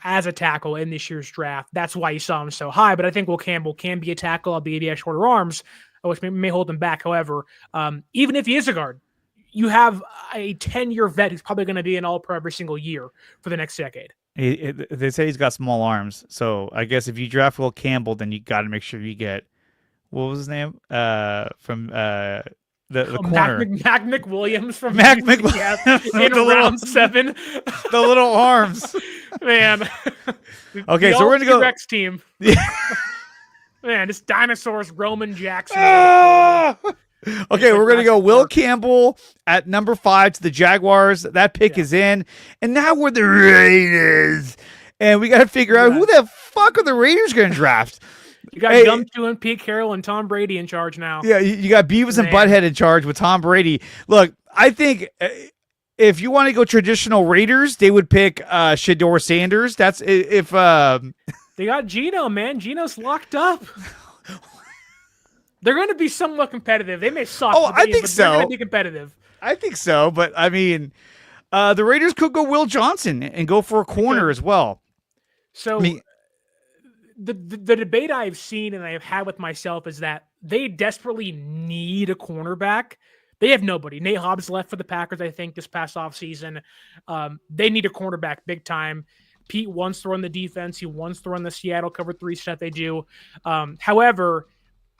as a tackle in this year's draft. That's why you saw him so high. But I think Will Campbell can be a tackle, albeit he has shorter arms, which may hold him back. However, even if he is a guard, you have a 10-year vet who's probably going to be an all-pro every single year for the next decade. They say he's got small arms. So I guess if you draft Will Campbell, then you got to make sure you get, what was his name? From the corner. Mac McWilliams from Mac McWilliams in round 7. The little arms. Man. Okay, so we're going to go. Rex team. Man, it's dinosaurs, Roman Jackson. Okay, we're going to go Will Campbell at number 5 to the Jaguars. That pick is in. And now we're the Raiders. And we got to figure out who the fuck are the Raiders going to draft. You got Gumshoe and Pete Carroll and Tom Brady in charge now. Yeah, you got Beavis and Butthead in charge with Tom Brady. Look, I think if you want to go traditional Raiders, they would pick Shedeur Sanders. That's if... They got Geno, man. Geno's locked up. They're going to be somewhat competitive. They may suck. I think so. They're going to be competitive. I think so, but I mean, the Raiders could go Will Johnson and go for a corner as well. So the debate I've seen and I've had with myself is that they desperately need a cornerback. They have nobody. Nate Hobbs left for the Packers, I think, this past offseason. They need a cornerback big time. Pete wants to run the defense. He wants to run the Seattle cover 3 stuff they do. However,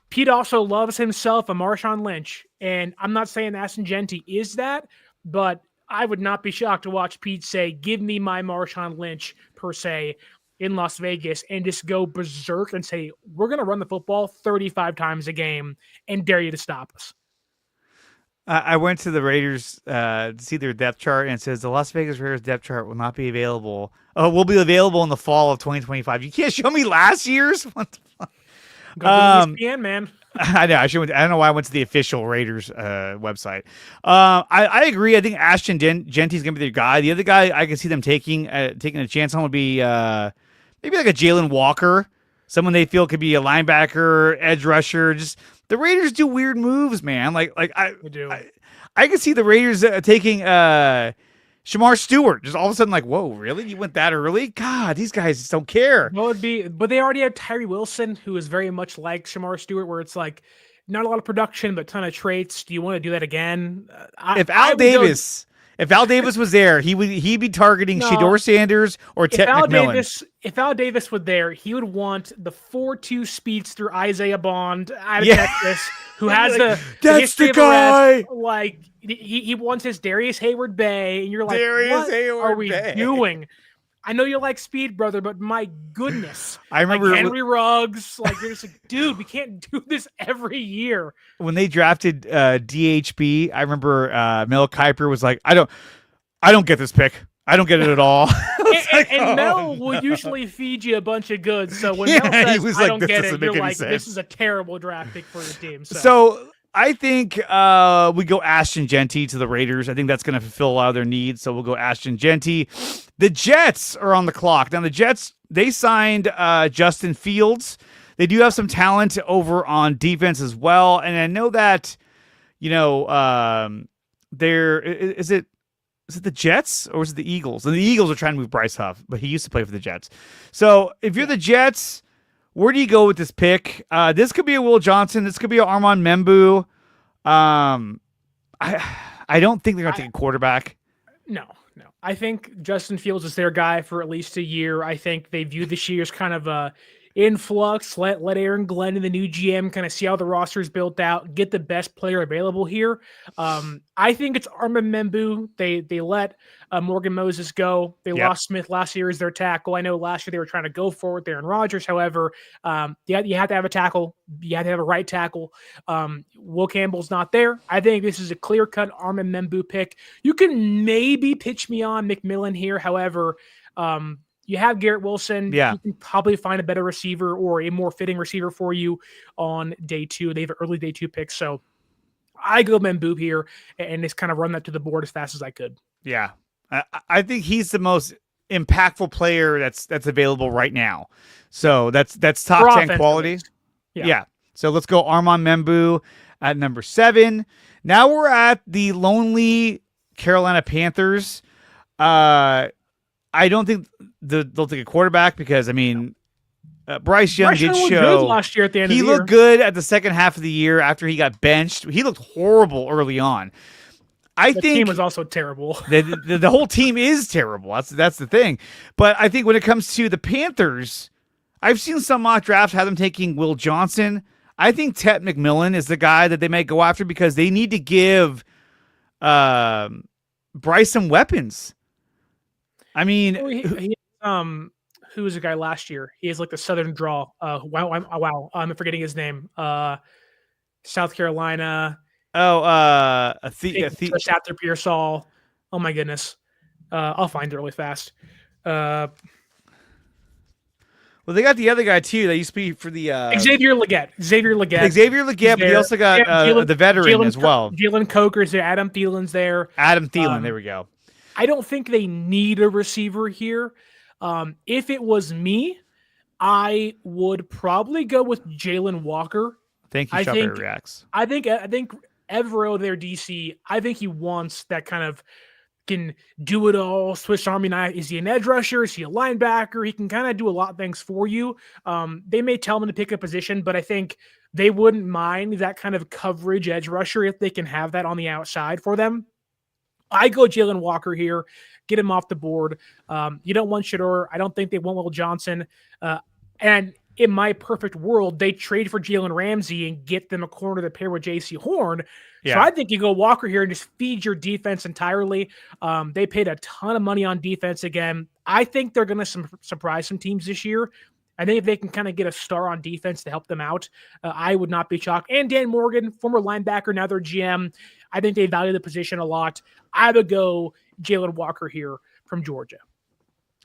Pete also loves himself a Marshawn Lynch, and I'm not saying Ashton Genty is that, but I would not be shocked to watch Pete say, give me my Marshawn Lynch, per se, in Las Vegas, and just go berserk and say, we're going to run the football 35 times a game and dare you to stop us. I went to the Raiders to see their depth chart, and it says the Las Vegas Raiders depth chart will not be available. Oh, will be available in the fall of 2025. You can't show me last year's? What the fuck? Go to ESPN, man. I know. I don't know why I went to the official Raiders website. I agree. I think Ashton Genty's gonna be their guy. The other guy I can see them taking a chance on would be maybe like a Jalen Walker, someone they feel could be a linebacker, edge rusher. Just the Raiders do weird moves, man. I can see the Raiders taking Shamar Stewart. Just all of a sudden, like, whoa, really? You went that early? God, these guys just don't care. Well, but they already have Tyree Wilson, who is very much like Shamar Stewart, where it's like not a lot of production, but a ton of traits. Do you want to do that again? If Al Davis was there, he'd be targeting Shedeur Sanders or Ted McMillan. If Al Davis was there, he would want the 4.2 speedster Isaiah Bond out of Texas, who has that's the guy. Like he wants his Darius Hayward Bay, and you're like, Darius what Hayward are we Bay. doing? I know you like speed, brother, but my goodness. I remember like Henry Ruggs. Like, you're just like, dude, we can't do this every year. When they drafted DHB, I remember Mel Kiper was like, I don't get this pick. I don't get it at all. Mel will usually feed you a bunch of goods. So when Mel says, I don't get it, you're like, this is a terrible draft pick for the team. So I think we go Ashton Genty to the Raiders. I think that's going to fulfill a lot of their needs. So we'll go Ashton Genty. The Jets are on the clock. Now, the Jets, they signed Justin Fields. They do have some talent over on defense as well. And I know that, is it the Jets or is it the Eagles? And the Eagles are trying to move Bryce Huff, but he used to play for the Jets. So if you're the Jets, where do you go with this pick? This could be a Will Johnson. This could be an Armand Membu. I don't think they're going to take a quarterback. No. I think Justin Fields is their guy for at least a year. I think they view this year as kind of a influx. Let Aaron Glenn and the new GM kind of see how the roster is built out, get the best player available here. I think it's Armand Membu. They let Morgan Moses go. They lost Smith last year as their tackle. I know last year they were trying to go forward there Aaron Rodgers. However, you have to have a tackle. You have to have a right tackle. Will Campbell's not there. I think this is a clear-cut Armand Membu pick. You can maybe pitch me on McMillan here. However, you have Garrett Wilson. Yeah. You can probably find a better receiver or a more fitting receiver for you on day 2. They have an early day 2 pick. So I go Membu here and just kind of run that to the board as fast as I could. Yeah. I think he's the most impactful player that's available right now. So that's top 10 quality. Yeah. So let's go Armand Membu at number 7. Now we're at the lonely Carolina Panthers. I don't think they'll take a quarterback because, Bryce Young did show last year at the end of the year. He looked good at the second half of the year after he got benched. He looked horrible early on. I think the team was also terrible. The whole team is terrible. That's the thing. But I think when it comes to the Panthers, I've seen some mock drafts have them taking Will Johnson. I think Ted McMillan is the guy that they might go after because they need to give Bryce some weapons. Who was the guy last year? He has like the Southern draw. I'm forgetting his name. South Carolina. Just after Pearsall. Oh my goodness. I'll find it really fast. Well, they got the other guy too. That used to be for the Xavier Legette. But they also got the veteran as well. Jalen Coker's there. Adam Thielen's there. There we go. I don't think they need a receiver here. If it was me, I would probably go with Jalen Walker. Thank you, Shopper Reacts. I think Evero, their DC, I think he wants that kind of can do it all. Swiss Army knife. Is he an edge rusher? Is he a linebacker? He can kind of do a lot of things for you. They may tell him to pick a position, but I think they wouldn't mind that kind of coverage edge rusher if they can have that on the outside for them. I go Jalen Walker here, get him off the board. You don't want Shedeur. I don't think they want Will Johnson. And in my perfect world, they trade for Jalen Ramsey and get them a corner to pair with J.C. Horn. Yeah. So I think you go Walker here and just feed your defense entirely. They paid a ton of money on defense again. I think they're going to surprise some teams this year. I think if they can kind of get a star on defense to help them out, I would not be shocked. And Dan Morgan, former linebacker, now their GM, I think they value the position a lot. I would go Jalen Walker here from Georgia.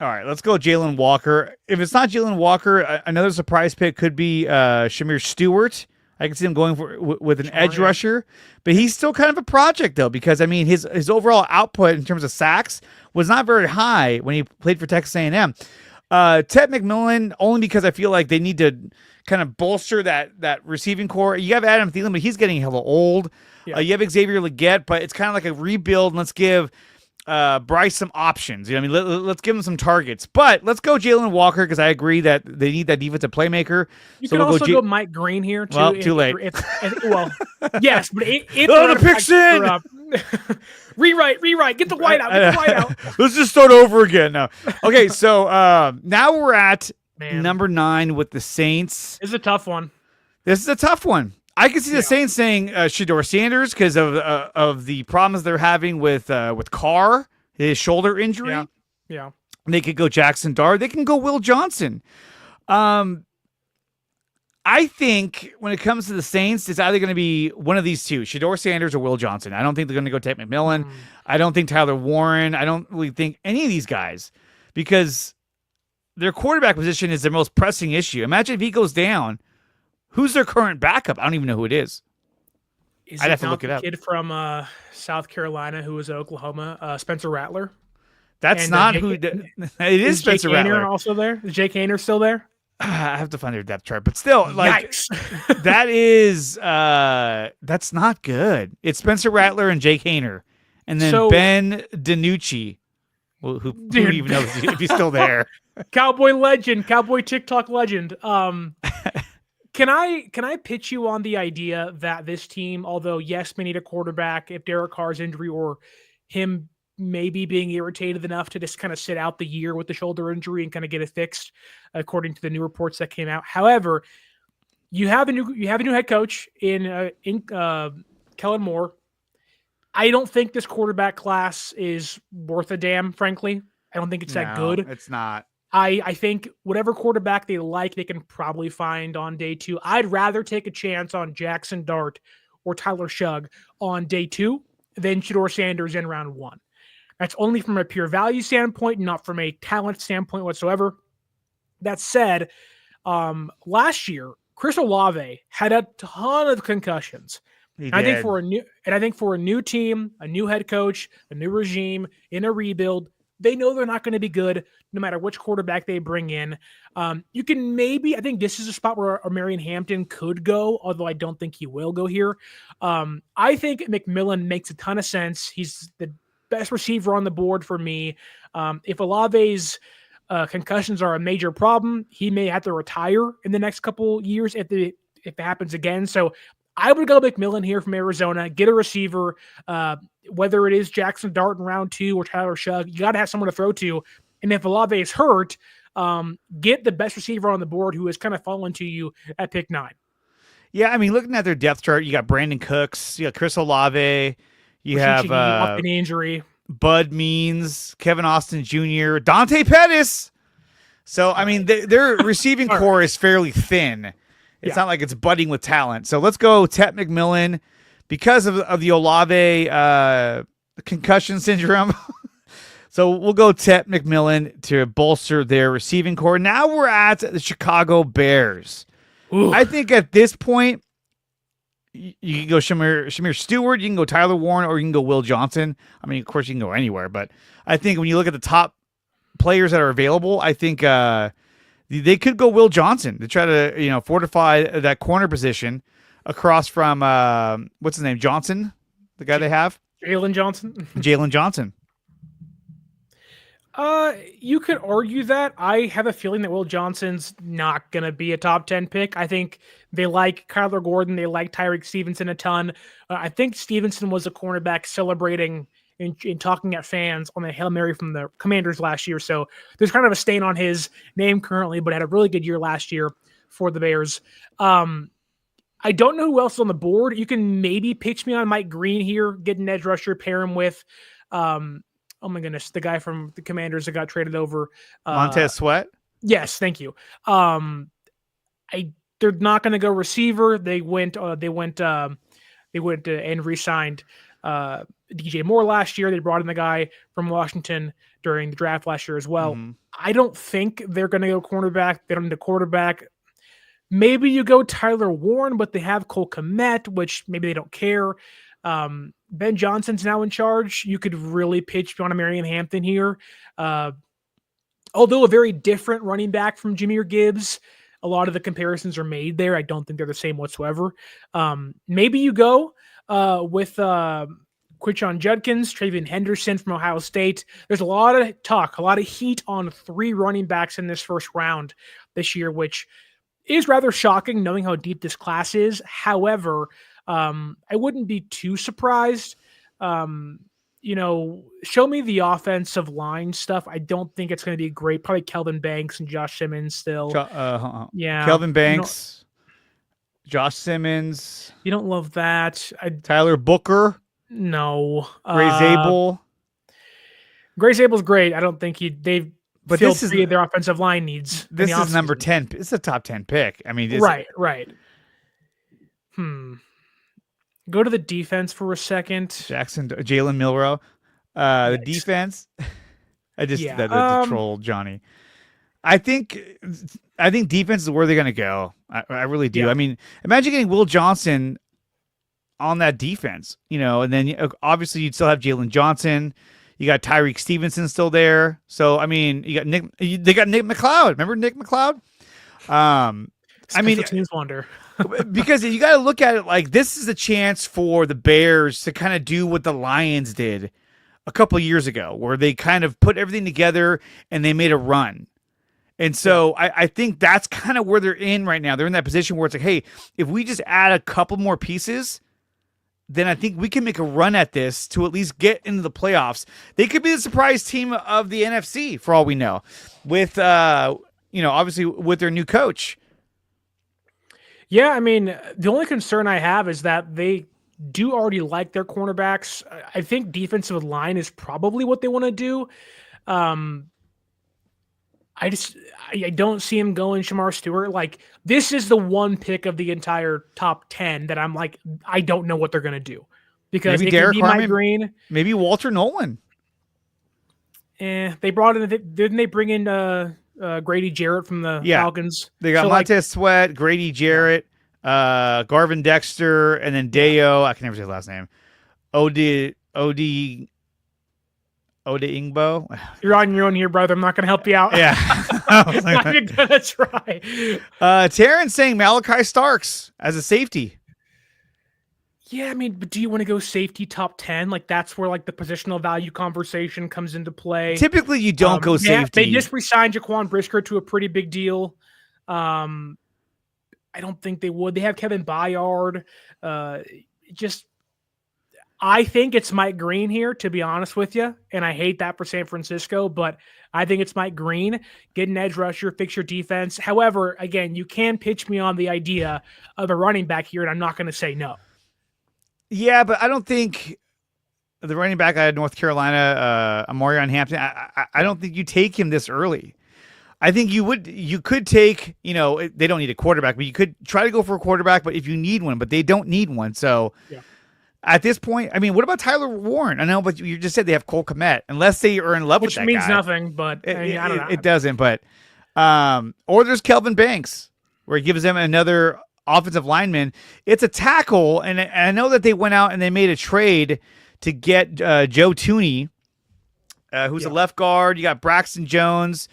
All right, let's go Jalen Walker. If it's not Jalen Walker, another surprise pick could be Shamir Stewart. I can see him going for with an edge rusher, but he's still kind of a project though, because I mean his overall output in terms of sacks was not very high when he played for Texas A&M. Ted McMillan, only because I feel like they need to kind of bolster that receiving core. You have Adam Thielen, but he's getting hella old. Yeah. You have Xavier Legette, but it's kind of like a rebuild. And let's give Bryce some options. You know, what I mean, let's give him some targets. But let's go Jalen Walker because I agree that they need that defensive playmaker. You can also go Mike Green here too. Well, too late. Well, yes, but if the pick's in. Rewrite. Get the white out. Get the white out. Let's just start over again now. Okay, so now we're at number 9 with the Saints. This is a tough one. This is a tough one. I can see the Saints saying Shedeur Sanders because of the problems they're having with Carr, his shoulder injury. Yeah. They could go Jackson Dart. They can go Will Johnson. I think when it comes to the Saints, it's either going to be one of these two, Shedeur Sanders or Will Johnson. I don't think they're going to go Tate McMillan. I don't think Tyler Warren. I don't really think any of these guys because their quarterback position is their most pressing issue. Imagine if he goes down. Who's their current backup? I don't even know who it is. I'd have to look it up. Kid from South Carolina who was at Oklahoma, Spencer Rattler. That's not who. It is Spencer Rattler. Also there? Is Jake Haener still there? I have to find their depth chart, but still, like Yikes. that is that's not good. It's Spencer Rattler and Jake Haener, and then Ben DiNucci, who even knows if he's still there. Cowboy legend, Cowboy TikTok legend. Can I pitch you on the idea that this team, although yes, may need a quarterback if Derek Carr's injury or him maybe being irritated enough to just kind of sit out the year with the shoulder injury and kind of get it fixed, according to the new reports that came out. However, you have a new head coach in Kellen Moore. I don't think this quarterback class is worth a damn. Frankly, I don't think it's that good. It's not. I think whatever quarterback they like, they can probably find on day 2. I'd rather take a chance on Jackson Dart or Tyler Shugg on day 2 than Shedeur Sanders in round 1. That's only from a pure value standpoint, not from a talent standpoint whatsoever. That said, last year, Chris Olave had a ton of concussions. I think for a new team, a new head coach, a new regime in a rebuild, they know they're not going to be good no matter which quarterback they bring in. You can I think this is a spot where Marion Hampton could go, although I don't think he will go here. I think McMillan makes a ton of sense. He's the best receiver on the board for me. If Olave's concussions are a major problem, he may have to retire in the next couple years if it happens again. So I would go McMillan here from Arizona, get a receiver, whether it is Jackson Dart in round 2 or Tyler Shugg, you got to have someone to throw to. And if Olave is hurt, get the best receiver on the board who has kind of fallen to you at pick 9. Yeah, I mean, looking at their depth chart, you got Brandon Cooks, you got Chris Olave, you have an injury, Bud Means, Kevin Austin Jr., Dante Pettis. So, I mean, their receiving core is fairly thin. It's not like it's budding with talent. So let's go Ted McMillan because of the Olave concussion syndrome. So we'll go Ted McMillan to bolster their receiving core. Now we're at the Chicago Bears. Ooh. I think at this point, you can go Shamir Stewart, you can go Tyler Warren, or you can go Will Johnson. I mean, of course, you can go anywhere. But I think when you look at the top players that are available, I think they could go Will Johnson to try to fortify that corner position across from what's his name, Johnson, the guy they have, Jalen Johnson. You could argue that. I have a feeling that Will Johnson's not going to be a top 10 pick. I think they like Kyler Gordon. They like Tyreek Stevenson a ton. I think Stevenson was a cornerback celebrating in talking at fans on the Hail Mary from the Commanders last year. So there's kind of a stain on his name currently, but had a really good year last year for the Bears. I don't know who else is on the board. You can maybe pitch me on Mike Green here, get an edge rusher, pair him with, oh my goodness, the guy from the Commanders that got traded over. Montez Sweat? Yes, thank you. They're not going to go receiver. They went and re-signed DJ Moore last year. They brought in the guy from Washington during the draft last year as well. Mm-hmm. I don't think they're going to go cornerback. They don't need a quarterback. Maybe you go Tyler Warren, but they have Cole Kmet, which maybe they don't care. Ben Johnson's now in charge. You could really pitch on a Marion Hampton here. Although a very different running back from Jahmyr Gibbs, a lot of the comparisons are made there. I don't think they're the same whatsoever. Maybe you go with Quinshon Judkins, Travion Henderson from Ohio State. There's a lot of talk, a lot of heat on 3 running backs in this first round this year, which is rather shocking knowing how deep this class is. However, I wouldn't be too surprised. Show me the offensive line stuff. I don't think it's going to be great. Probably Kelvin Banks and Josh Simmons still. Yeah. Kelvin Banks, Josh Simmons. You don't love that. Tyler Booker. No. Gray Zabel. Gray Zabel's great. I don't think they've but filled this is 3 of their offensive line needs. This is number 10. It's a top 10 pick. I mean, right. Go to the defense for a second. Jalen Milroe. The defense. That's a troll, Johnny. I think defense is where they're going to go. I really do. Yeah. I mean, imagine getting Will Johnson on that defense, and then obviously you'd still have Jalen Johnson. You got Tyreek Stevenson still there. So, I mean, they got Nick McLeod. Remember Nick McLeod? Teams wonder. Because you got to look at it like this is a chance for the Bears to kind of do what the Lions did a couple of years ago, where they kind of put everything together and they made a run. And so I think that's kind of where they're in right now. They're in that position where it's like, hey, if we just add a couple more pieces, then I think we can make a run at this to at least get into the playoffs. They could be the surprise team of the NFC for all we know, with obviously with their new coach. Yeah, I mean, the only concern I have is that they do already like their cornerbacks. I think defensive line is probably what they want to do. I don't see him going Shamar Stewart. Like, this is the one pick of the entire top 10 that I'm like, I don't know what they're going to do. Because maybe it Derek could be Harmon, Mike Green. Maybe Walter Nolan. They brought in, didn't they bring in Grady Jarrett from the Falcons? They got Montez Sweat, Grady Jarrett, Garvin Dexter, and then Deo. I can never say his last name. Ode Ingbo. You're on your own here, brother. I'm not going to help you out. Yeah. I'm not going to try. Taryn's saying Malachi Starks as a safety. Yeah, I mean, but do you want to go safety top 10? Like, that's where, like, the positional value conversation comes into play. Typically, you don't go safety. They just re-signed Jaquan Brisker to a pretty big deal. I don't think they would. They have Kevin Byard. I think it's Mike Green here, to be honest with you. And I hate that for San Francisco, but I think it's Mike Green. Get an edge rusher, fix your defense. However, again, you can pitch me on the idea of a running back here, and I'm not going to say no. Yeah, but I don't think the running back out of North Carolina, Amarion Hampton, I don't think you take him this early. I think you could take, they don't need a quarterback, but you could try to go for a quarterback, but if you need one, but they don't need one. So at this point, I mean, what about Tyler Warren? I know, but you just said they have Cole Kmet, unless they are in love with that guy. Which means nothing, but I don't know. It doesn't, but, or there's Kelvin Banks, where he gives them another offensive lineman. It's a tackle, and I know that they went out and they made a trade to get Joe Tooney, who's a left guard. You got Braxton Jones,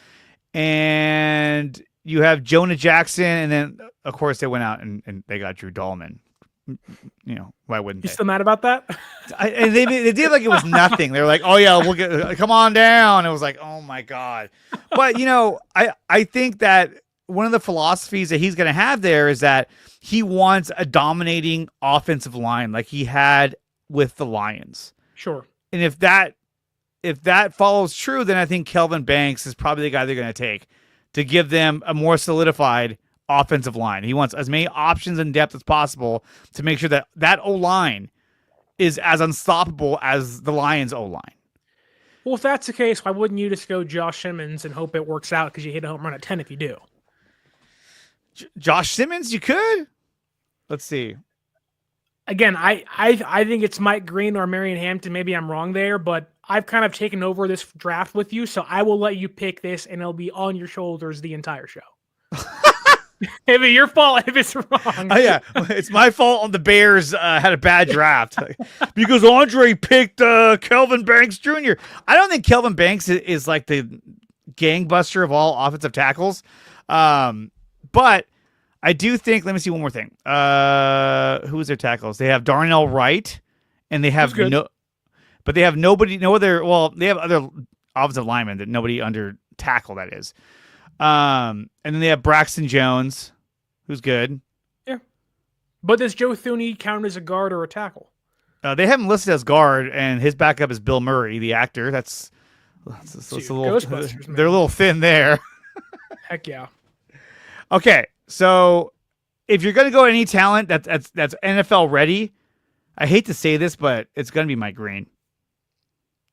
and you have Jonah Jackson, and then, of course, they went out and they got Drew Dahlman. Why wouldn't they? You still mad about that? And they did like it was nothing. They were like, oh, yeah, we'll get, come on down. It was like, oh, my God. But, I think that one of the philosophies that he's going to have there is that he wants a dominating offensive line like he had with the Lions. Sure. And if that follows true, then I think Kelvin Banks is probably the guy they're going to take to give them a more solidified offensive line. He wants as many options and depth as possible to make sure that O-line is as unstoppable as the Lions O-line. Well, if that's the case, why wouldn't you just go Josh Simmons and hope it works out because you hit a home run at 10 if you do? Josh Simmons, you could. Let's see. Again, I think it's Mike Green or Marion Hampton. Maybe I'm wrong there, but I've kind of taken over this draft with you, so I will let you pick this, and it'll be on your shoulders the entire show. If it's your fault, if it's wrong. Oh, yeah, it's my fault on the Bears had a bad draft because Andre picked Kelvin Banks Jr. I don't think Kelvin Banks is like the gangbuster of all offensive tackles, but I do think. Let me see one more thing. Who is their tackles? They have Darnell Wright, and they have but they have nobody. No other. Well, they have other offensive linemen that nobody under tackle. That is. And then they have Braxton Jones, who's good. Yeah. But does Joe Thuney count as a guard or a tackle? They have him listed as guard, and his backup is Bill Murray, the actor. That's a little. They're a little thin there. Heck yeah. Okay, so if you're gonna go any talent that's NFL ready, I hate to say this, but it's gonna be Mike Green.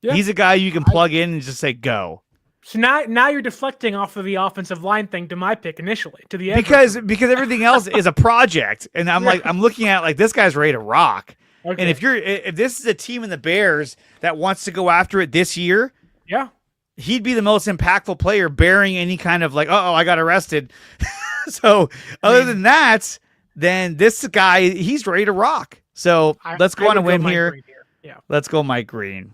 Yeah. He's a guy you can plug in and just say go. So now you're deflecting off of the offensive line thing to my pick initially to the because everything else is a project, and I'm looking at like this guy's ready to rock. Okay. And if this is a team in the Bears that wants to go after it this year, yeah, he'd be the most impactful player, bearing any kind of like, I got arrested. So other than that, then this guy, he's ready to rock. So let's go on a whim here. Yeah, let's go Mike Green.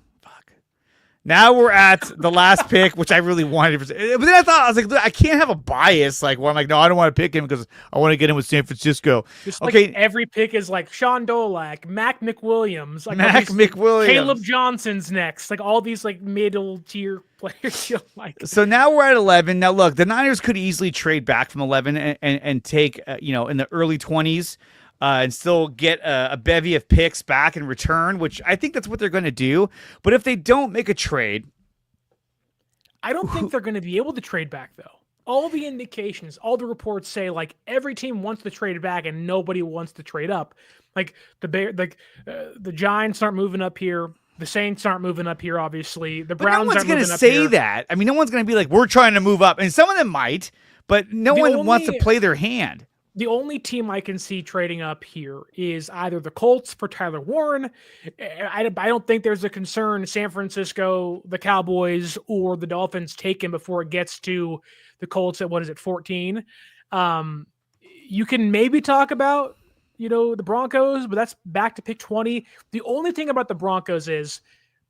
Now we're at the last pick, which I really wanted. But then I was like, I can't have a bias. Like, where I'm like, no, I don't want to pick him because I want to get him with San Francisco. Just okay, like every pick is like Sean Dolak, Mac McWilliams, like McWilliams. Caleb Johnson's next. Like all these like middle tier players. You like. So now we're at 11. Now look, the Niners could easily trade back from 11 and take in the early 20s. And still get a bevy of picks back in return, which I think that's what they're going to do. But if they don't make a trade, I don't think they're going to be able to trade back, though. All the indications, all the reports say like every team wants to trade back and nobody wants to trade up. Like the Giants aren't moving up here. The Saints aren't moving up here. Obviously, the Browns aren't moving up here. No one's going to say that. I mean, no one's going to be like, we're trying to move up, and some of them might, but no one wants to play their hand. The only team I can see trading up here is either the Colts for Tyler Warren. I don't think there's a concern San Francisco, the Cowboys, or the Dolphins take him before it gets to the Colts at 14. You can maybe talk about, the Broncos, but that's back to pick 20. The only thing about the Broncos is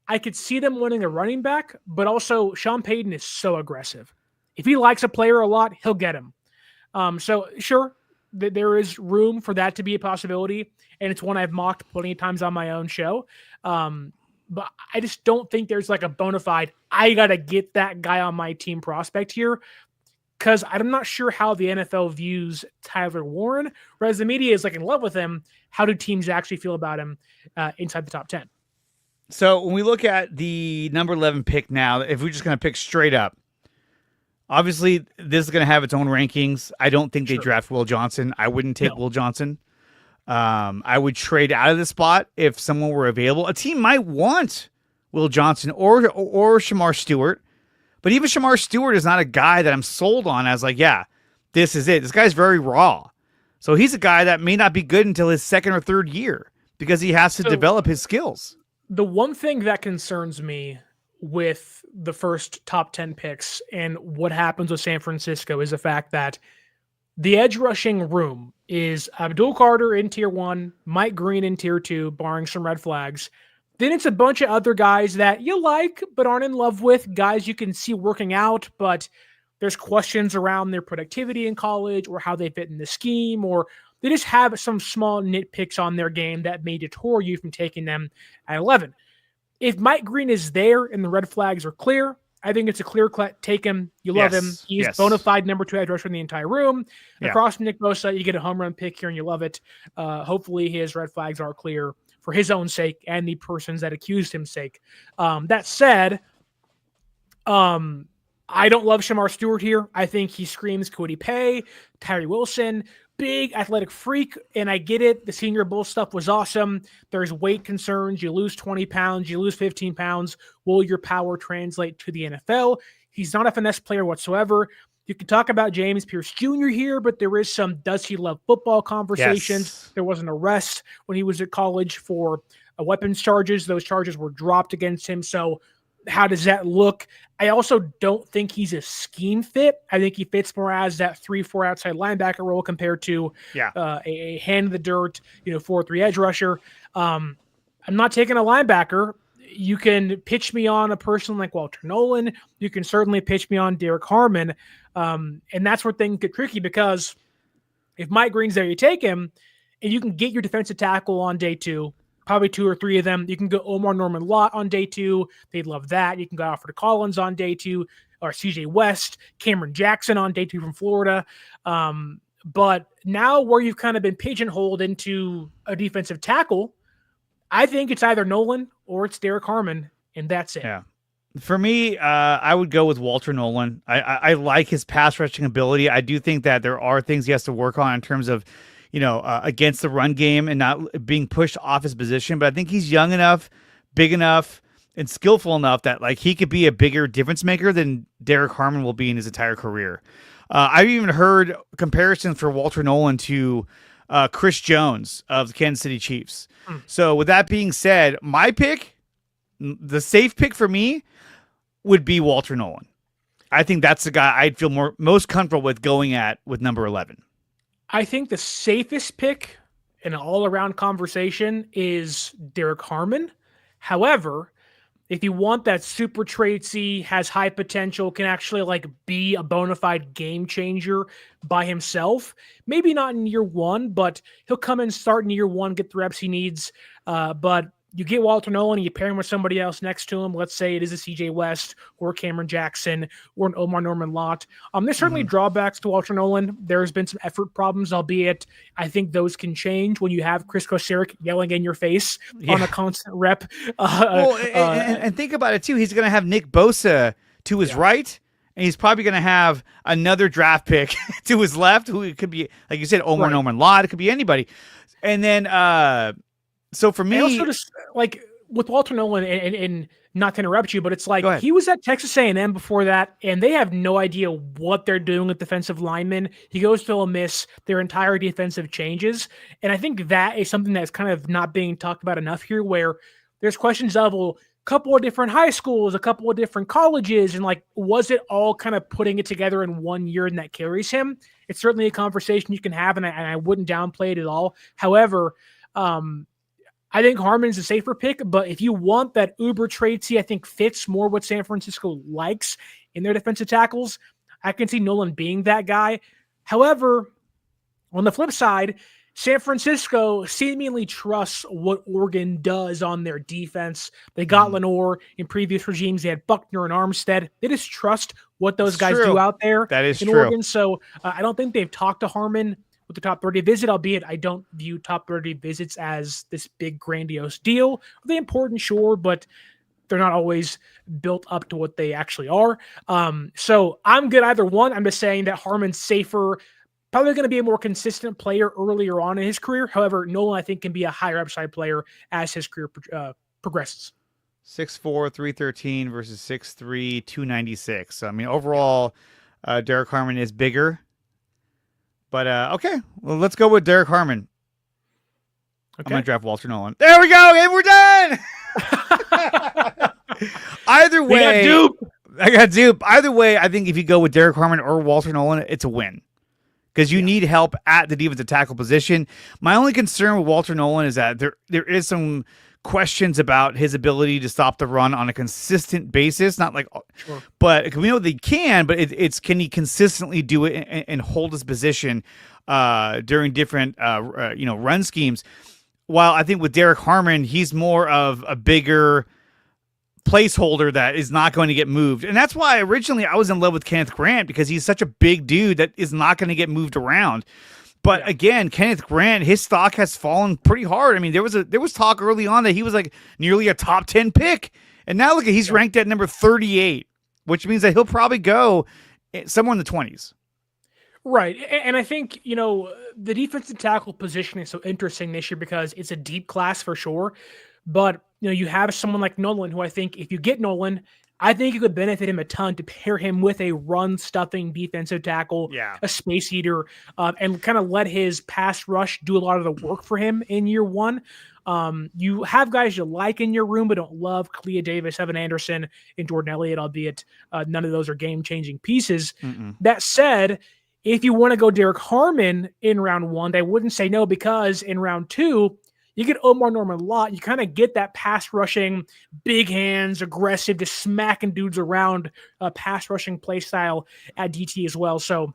I could see them winning a running back, but also Sean Payton is so aggressive. If he likes a player a lot, he'll get him. So sure, there is room for that to be a possibility, and it's one I've mocked plenty of times on my own show. But I just don't think there's like a bona fide, I got to get that guy on my team prospect here, because I'm not sure how the NFL views Tyler Warren, whereas the media is like in love with him. How do teams actually feel about him inside the top 10? So when we look at the number 11 pick now, if we're just going to pick straight up, obviously, this is going to have its own rankings. I don't think they draft Will Johnson. I wouldn't take Will Johnson. I would trade out of the spot if someone were available. A team might want Will Johnson or Shamar Stewart, but even Shamar Stewart is not a guy that I'm sold on as like, yeah, this is it. This guy's very raw. So he's a guy that may not be good until his second or third year because he has to develop his skills. The one thing that concerns me with the first top 10 picks and what happens with San Francisco is the fact that the edge rushing room is Abdul Carter in tier 1, Mike Green in tier 2, barring some red flags. Then it's a bunch of other guys that you like but aren't in love with, guys you can see working out, but there's questions around their productivity in college or how they fit in the scheme, or they just have some small nitpicks on their game that may deter you from taking them at 11. If Mike Green is there and the red flags are clear, I think it's a clear cut. Take him. You love him. He's bona fide number 2 edge rusher in the entire room. Yeah. Across from Nick Bosa, you get a home run pick here and you love it. Hopefully his red flags are clear for his own sake and the persons that accused him's sake. That said, I don't love Shamar Stewart here. I think he screams Kwity Paye, Tyree Wilson, big athletic freak, and I get it. The Senior Bowl stuff was awesome. There's weight concerns. You lose 20 pounds, you lose 15 pounds. Will your power translate to the NFL? He's not a finesse player whatsoever. You can talk about James Pierce Jr. here, but there is some does he love football conversations. Yes. There was an arrest when he was at college for weapons charges. Those charges were dropped against him. So how does that look? I also don't think he's a scheme fit. I think he fits more as that 3-4 outside linebacker role compared to a hand in the dirt, 4-3 edge rusher. I'm not taking a linebacker. You can pitch me on a person like Walter Nolan. You can certainly pitch me on Derek Harmon. And that's where things get tricky, because if Mike Green's there, you take him and you can get your defensive tackle on day 2, probably 2 or 3 of them. You can go Omar Norman Lott on day 2. They'd love that. You can go Alfred Collins on day 2, or CJ West, Cameron Jackson on day 2 from Florida. But now where you've kind of been pigeonholed into a defensive tackle, I think it's either Nolan or it's Derek Harmon, and that's it. Yeah. For me, I would go with Walter Nolan. I like his pass rushing ability. I do think that there are things he has to work on in terms of, against the run game and not being pushed off his position. But I think he's young enough, big enough, and skillful enough that he could be a bigger difference maker than Derek Harmon will be in his entire career. I've even heard comparisons for Walter Nolan to Chris Jones of the Kansas City Chiefs. So with that being said, my pick, the safe pick for me, would be Walter Nolan. I think that's the guy I'd feel most comfortable with going at with number 11. I think the safest pick in an all-around conversation is Derek Harmon. However, if you want that super traitsy, has high potential, can actually be a bona fide game changer by himself, maybe not in year 1, but he'll come and start in year 1, get the reps he needs. But you get Walter Nolan and you pair him with somebody else next to him. Let's say it is a CJ West or Cameron Jackson or an Omar Norman Lott. There's certainly drawbacks to Walter Nolan. There's been some effort problems, albeit I think those can change when you have Chris Kosaric yelling in your face on a constant rep. And think about it too. He's going to have Nick Bosa to his right, and he's probably going to have another draft pick to his left, who it could be, like you said, Omar Norman Lott. It could be anybody. And then, so for me, also just with Walter Nolan, and not to interrupt you, but it's he was at Texas A&M before that, and they have no idea what they're doing with defensive linemen. He goes to Ole Miss, their entire defensive changes, and I think that is something that's kind of not being talked about enough here, where there's questions of, well, a couple of different high schools, a couple of different colleges, and was it all kind of putting it together in one year and that carries him? It's certainly a conversation you can have, and I wouldn't downplay it at all. However, I think Harmon's a safer pick, but if you want that uber traitsy, I think fits more what San Francisco likes in their defensive tackles, I can see Nolan being that guy. However, on the flip side, San Francisco seemingly trusts what Oregon does on their defense. They got Lenore in previous regimes. They had Buckner and Armstead. They just trust what those guys do out there. That is in true. Oregon. So I don't think they've talked to Harmon with the top 30 visit, albeit I don't view top 30 visits as this big grandiose deal. Are they important? Sure, but they're not always built up to what they actually are. So I'm good either one. I'm just saying that Harmon's safer, probably going to be a more consistent player earlier on in his career. However, Nolan, I think, can be a higher upside player as his career progresses. 6'4", 313 versus 6'3", 296. So, I mean, overall, Derek Harmon is bigger. But, okay, well, let's go with Derek Harmon. Okay. I'm going to draft Walter Nolan. There we go, and we're done! Either way, I got dupe. Either way, I think if you go with Derek Harmon or Walter Nolan, it's a win. Because you need help at the defensive tackle position. My only concern with Walter Nolan is that there is some questions about his ability to stop the run on a consistent basis. Not but we know they can, but it's can he consistently do it and hold his position during different run schemes. While I think with Derek Harmon, he's more of a bigger placeholder that is not going to get moved. And that's why originally I was in love with Kenneth Grant, because he's such a big dude that is not going to get moved around. But again, Kenneth Grant, his stock has fallen pretty hard. I mean, there was talk early on that he was nearly a top 10 pick. And now look at, he's ranked at number 38, which means that he'll probably go somewhere in the 20s. Right. And I think, the defensive tackle position is so interesting this year because it's a deep class for sure. But, you have someone like Nolan, who I think if you get Nolan, I think it could benefit him a ton to pair him with a run-stuffing defensive tackle, a space eater, and kind of let his pass rush do a lot of the work for him in year one. You have guys you like in your room but don't love: Clea Davis, Evan Anderson, and Jordan Elliott, albeit none of those are game-changing pieces. That said, if you want to go Derek Harmon in round 1, I wouldn't say no, because in round 2, you get Omar Norman Lott. You kind of get that pass rushing, big hands, aggressive, just smacking dudes around, pass rushing play style at DT as well. So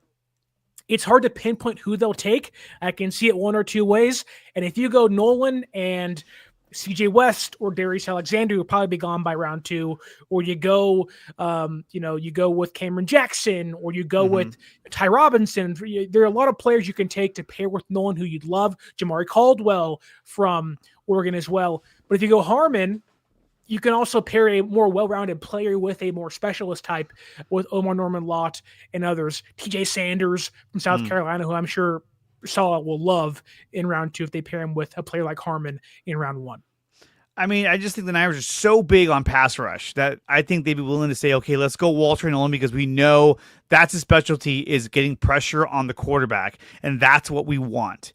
it's hard to pinpoint who they'll take. I can see it one or two ways. And if you go Nolan and CJ West or Darius Alexander, will probably be gone by round 2, or you go, you go with Cameron Jackson, or you go with Ty Robinson. There are a lot of players you can take to pair with Nolan who you'd love. Jamari Caldwell from Oregon as well. But if you go Harmon, you can also pair a more well-rounded player with a more specialist type with Omar Norman Lott and others. TJ Sanders from South Carolina, who I'm sure Salah will love in round 2 if they pair him with a player like Harmon in round 1. I mean, I just think the Niners are so big on pass rush that I think they'd be willing to say, okay, let's go Walter Nolan, because we know that's his specialty, is getting pressure on the quarterback, and that's what we want.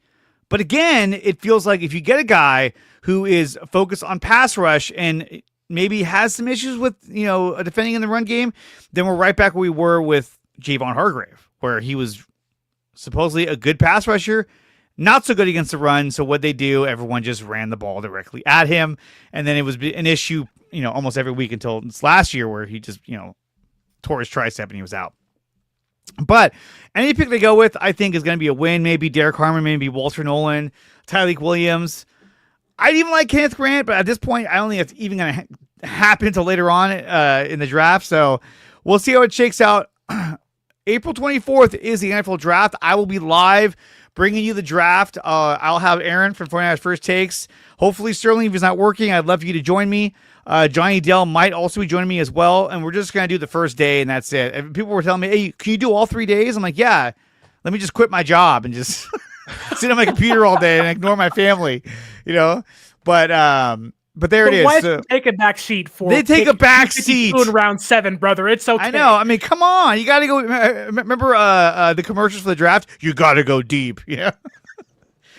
But again, it feels like if you get a guy who is focused on pass rush and maybe has some issues with, defending in the run game, then we're right back where we were with Javon Hargrave, where he was supposedly a good pass rusher, not so good against the run. So what they do, everyone just ran the ball directly at him. And then it was an issue, almost every week until this last year, where he just, tore his tricep and he was out. But any pick they go with, I think, is going to be a win. Maybe Derek Harmon, maybe Walter Nolan, Tyreek Williams. I'd even like Kenneth Grant, but at this point, I don't think it's even going to happen until later on in the draft. So we'll see how it shakes out. April 24th is the NFL draft. I will be live bringing you the draft. I'll have Aaron from 49ers First Takes. Hopefully, Sterling, if he's not working, I'd love for you to join me. Johnny Dell might also be joining me as well. And we're just going to do the first day, and that's it. And people were telling me, hey, can you do all 3 days? I'm like, yeah, let me just quit my job and just sit on my computer all day and ignore my family, But there it is. Why take a back seat for? They take a back seat in round 7, brother. It's okay. I know. I mean, come on. You got to go. Remember the commercials for the draft? You got to go deep. Yeah.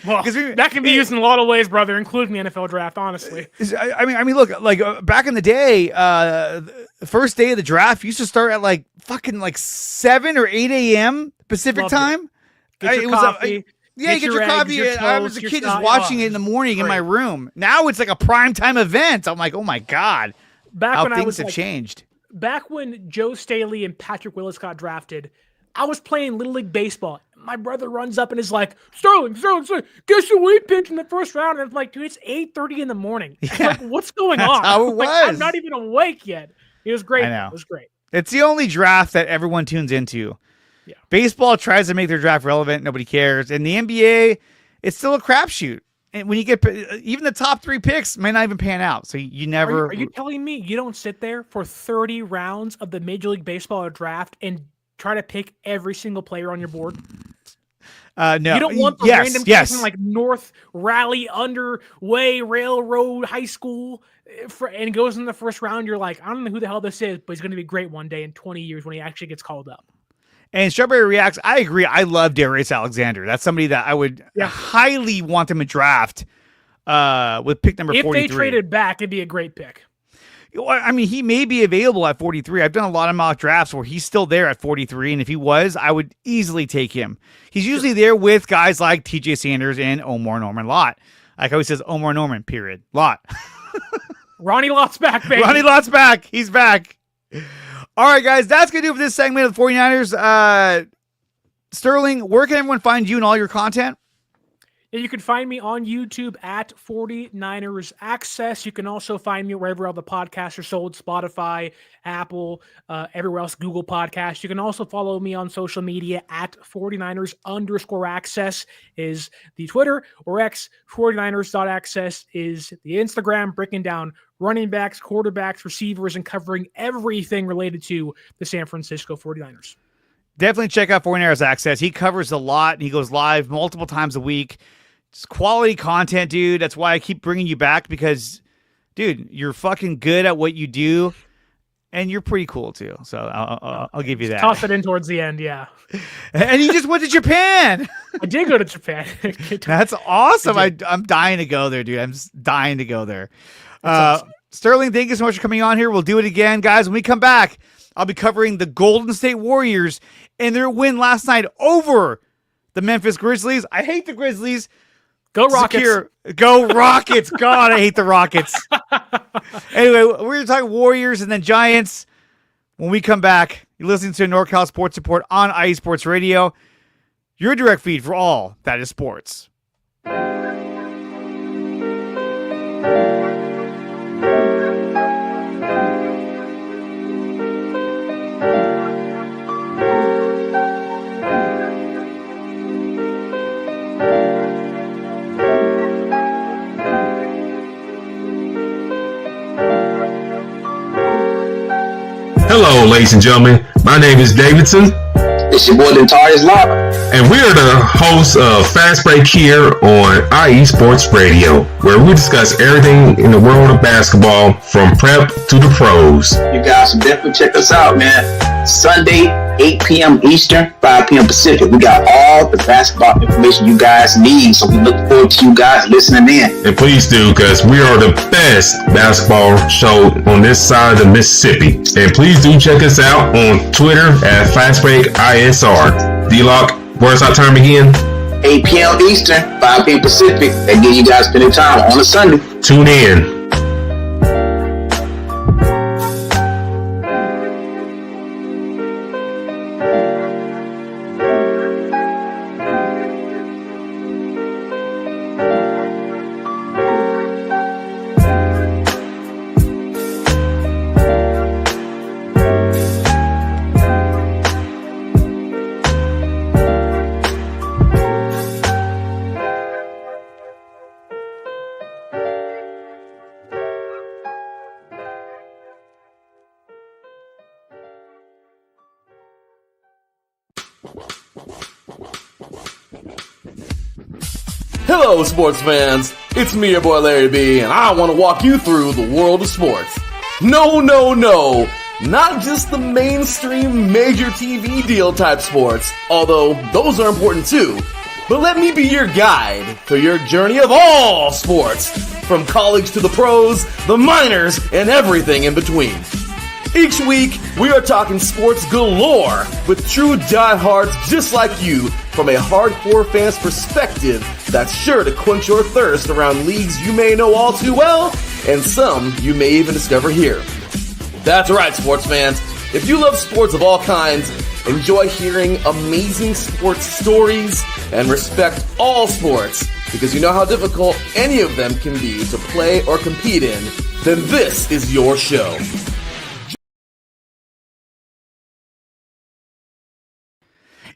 Well, that can be used in a lot of ways, brother, including the NFL draft. honestly. I mean, look, like back in the day, the first day of the draft used to start at fucking 7 or 8 a.m. Pacific time. Get your coffee. Yeah, you get your coffee. I was a kid just watching it in the morning in my room. Now it's like a primetime event. I'm like, oh my God. How things have changed. Back when Joe Staley and Patrick Willis got drafted, I was playing Little League Baseball. My brother runs up and is like, Sterling, guess who we picked in the first round? And I'm like, dude, it's 8:30 in the morning. Yeah, like, what's going on? How it was. I'm not even awake yet. It was great. I know. It was great. It's the only draft that everyone tunes into. Yeah. Baseball tries to make their draft relevant. Nobody cares. And the NBA, it's still a crapshoot. And when you get even the top 3 picks may not even pan out. So you never. Are you telling me you don't sit there for 30 rounds of the Major League Baseball draft and try to pick every single player on your board? No. You don't want the random kid from North Raleigh Underway Railroad High School and goes in the first round. You're like, I don't know who the hell this is, but he's going to be great one day in 20 years when he actually gets called up. And Strawberry reacts, I agree. I love Darius Alexander. That's somebody that I would highly want him to draft with pick number 43. If they traded back, it'd be a great pick. I mean, he may be available at 43. I've done a lot of mock drafts where he's still there at 43, and if he was, I would easily take him. He's usually there with guys like TJ Sanders and Omar Norman Lott. Like how he says, Omar Norman, period. Lott. Ronnie Lott's back, baby. Ronnie Lott's back. He's back. All right, guys, that's going to do it for this segment of the 49ers. Sterling, where can everyone find you and all your content? Yeah, you can find me on YouTube at 49ers Access. You can also find me wherever all the podcasts are sold, Spotify, Apple, everywhere else, Google Podcasts. You can also follow me on social media at 49ers_access is the Twitter, or X, 49ers.access is the Instagram, breaking down running backs, quarterbacks, receivers, and covering everything related to the San Francisco 49ers. Definitely check out 49ers Access. He covers a lot, and he goes live multiple times a week. It's quality content, dude. That's why I keep bringing you back, because, dude, you're fucking good at what you do. and you're pretty cool too. So I'll give you that. Toss it in towards the end, yeah. And you just went to Japan. I did go to Japan. That's awesome. I'm dying to go there, dude. I'm just dying to go there. Awesome. Sterling, thank you so much for coming on here. We'll do it again, guys. When we come back, I'll be covering the Golden State Warriors and their win last night over the Memphis Grizzlies. I hate the Grizzlies. Go Rockets. Go Rockets. God, I hate the Rockets. Anyway, we're going to talk Warriors and then Giants. When we come back, you're listening to NorCal Sports Report on IE Sports Radio, your direct feed for all that is sports. Hello, ladies and gentlemen. My name is Davidson. It's your boy Dentarius Locke. And we are the hosts of Fast Break here on IE Sports Radio, where we discuss everything in the world of basketball from prep to the pros. You guys should definitely check us out, man. Sunday, 8 p.m. Eastern, 5 p.m. Pacific. We got all the basketball information you guys need, so we look forward to you guys listening in. And please do, because we are the best basketball show on this side of the Mississippi. And please do check us out on Twitter at FastBreakISR. D-Lock, where's our time again? 8 p.m. Eastern, 5 p.m. Pacific. That gives you guys plenty of time on a Sunday. Tune in. Hello, sports fans. It's me, your boy Larry B, and I want to walk you through the world of sports. No, not just the mainstream major TV deal type sports, although those are important too. But let me be your guide for your journey of all sports, from college to the pros, the minors, and everything in between. Each week, we are talking sports galore with true diehards just like you from a hardcore fan's perspective that's sure to quench your thirst around leagues you may know all too well and some you may even discover here. That's right, sports fans. If you love sports of all kinds, enjoy hearing amazing sports stories, and respect all sports because you know how difficult any of them can be to play or compete in, then this is your show.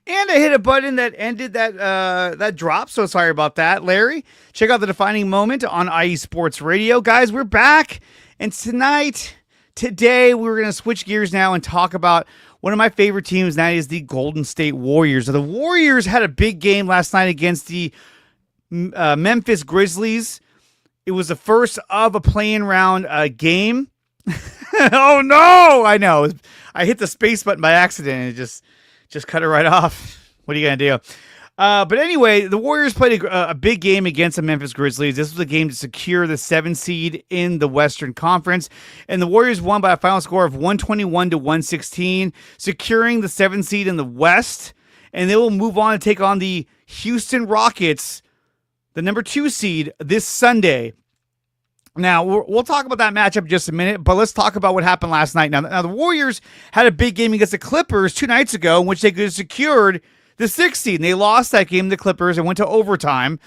And I hit a button that ended that drop, so sorry about that, Larry. Check out the defining moment on IE Sports Radio. Guys, we're back, and today, we're going to switch gears now and talk about one of my favorite teams, and that is the Golden State Warriors. So the Warriors had a big game last night against the Memphis Grizzlies. It was the first of a play-in round game. Oh, no! I know. I hit the space button by accident, and it just cut it right off. What are you going to do? But anyway, the Warriors played a big game against the Memphis Grizzlies. This was a game to secure the 7th seed in the Western Conference. And the Warriors won by a final score of 121-116, securing the 7th seed in the West. And they will move on to take on the Houston Rockets, the number 2 seed, this Sunday. Now, we'll talk about that matchup in just a minute, but let's talk about what happened last night. Now, the Warriors had a big game against the Clippers 2 nights ago in which they could have secured the 6th seed. And they lost that game to the Clippers and went to overtime.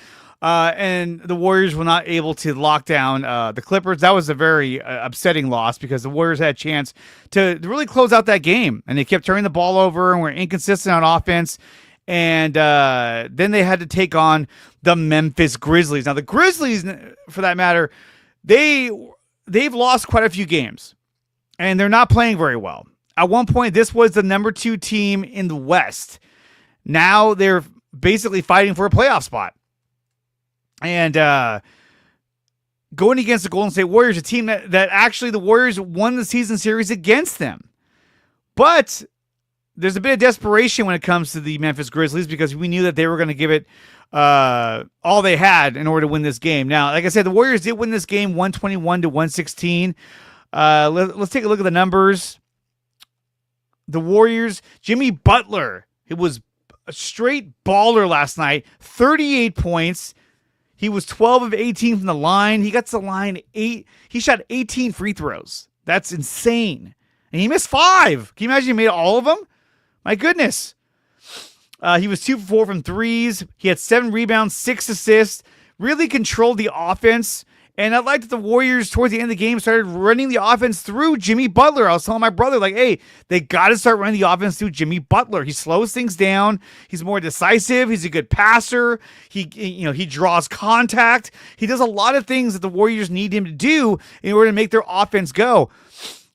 And the Warriors were not able to lock down the Clippers. That was a very upsetting loss because the Warriors had a chance to really close out that game. And they kept turning the ball over and were inconsistent on offense. And then they had to take on the Memphis Grizzlies. Now, the Grizzlies, for that matter, they've lost quite a few games, and they're not playing very well. At one point, this was the number 2 team in the West. Now they're basically fighting for a playoff spot. And going against the Golden State Warriors, a team that actually the Warriors won the season series against them. But there's a bit of desperation when it comes to the Memphis Grizzlies because we knew that they were going to give it all they had in order to win this game. Now, like I said, the Warriors did win this game 121-116. Let's take a look at the numbers. The Warriors, Jimmy Butler, it was a straight baller last night, 38 points. He was 12 of 18 from the line. He got to the line he shot 18 free throws. That's insane. And he missed 5. Can you imagine he made all of them? My goodness. He was 2 for 4 from threes. He had 7 rebounds, 6 assists, really controlled the offense. And I liked that the Warriors, towards the end of the game, started running the offense through Jimmy Butler. I was telling my brother, like, hey, they got to start running the offense through Jimmy Butler. He slows things down. He's more decisive. He's a good passer. He draws contact. He does a lot of things that the Warriors need him to do in order to make their offense go.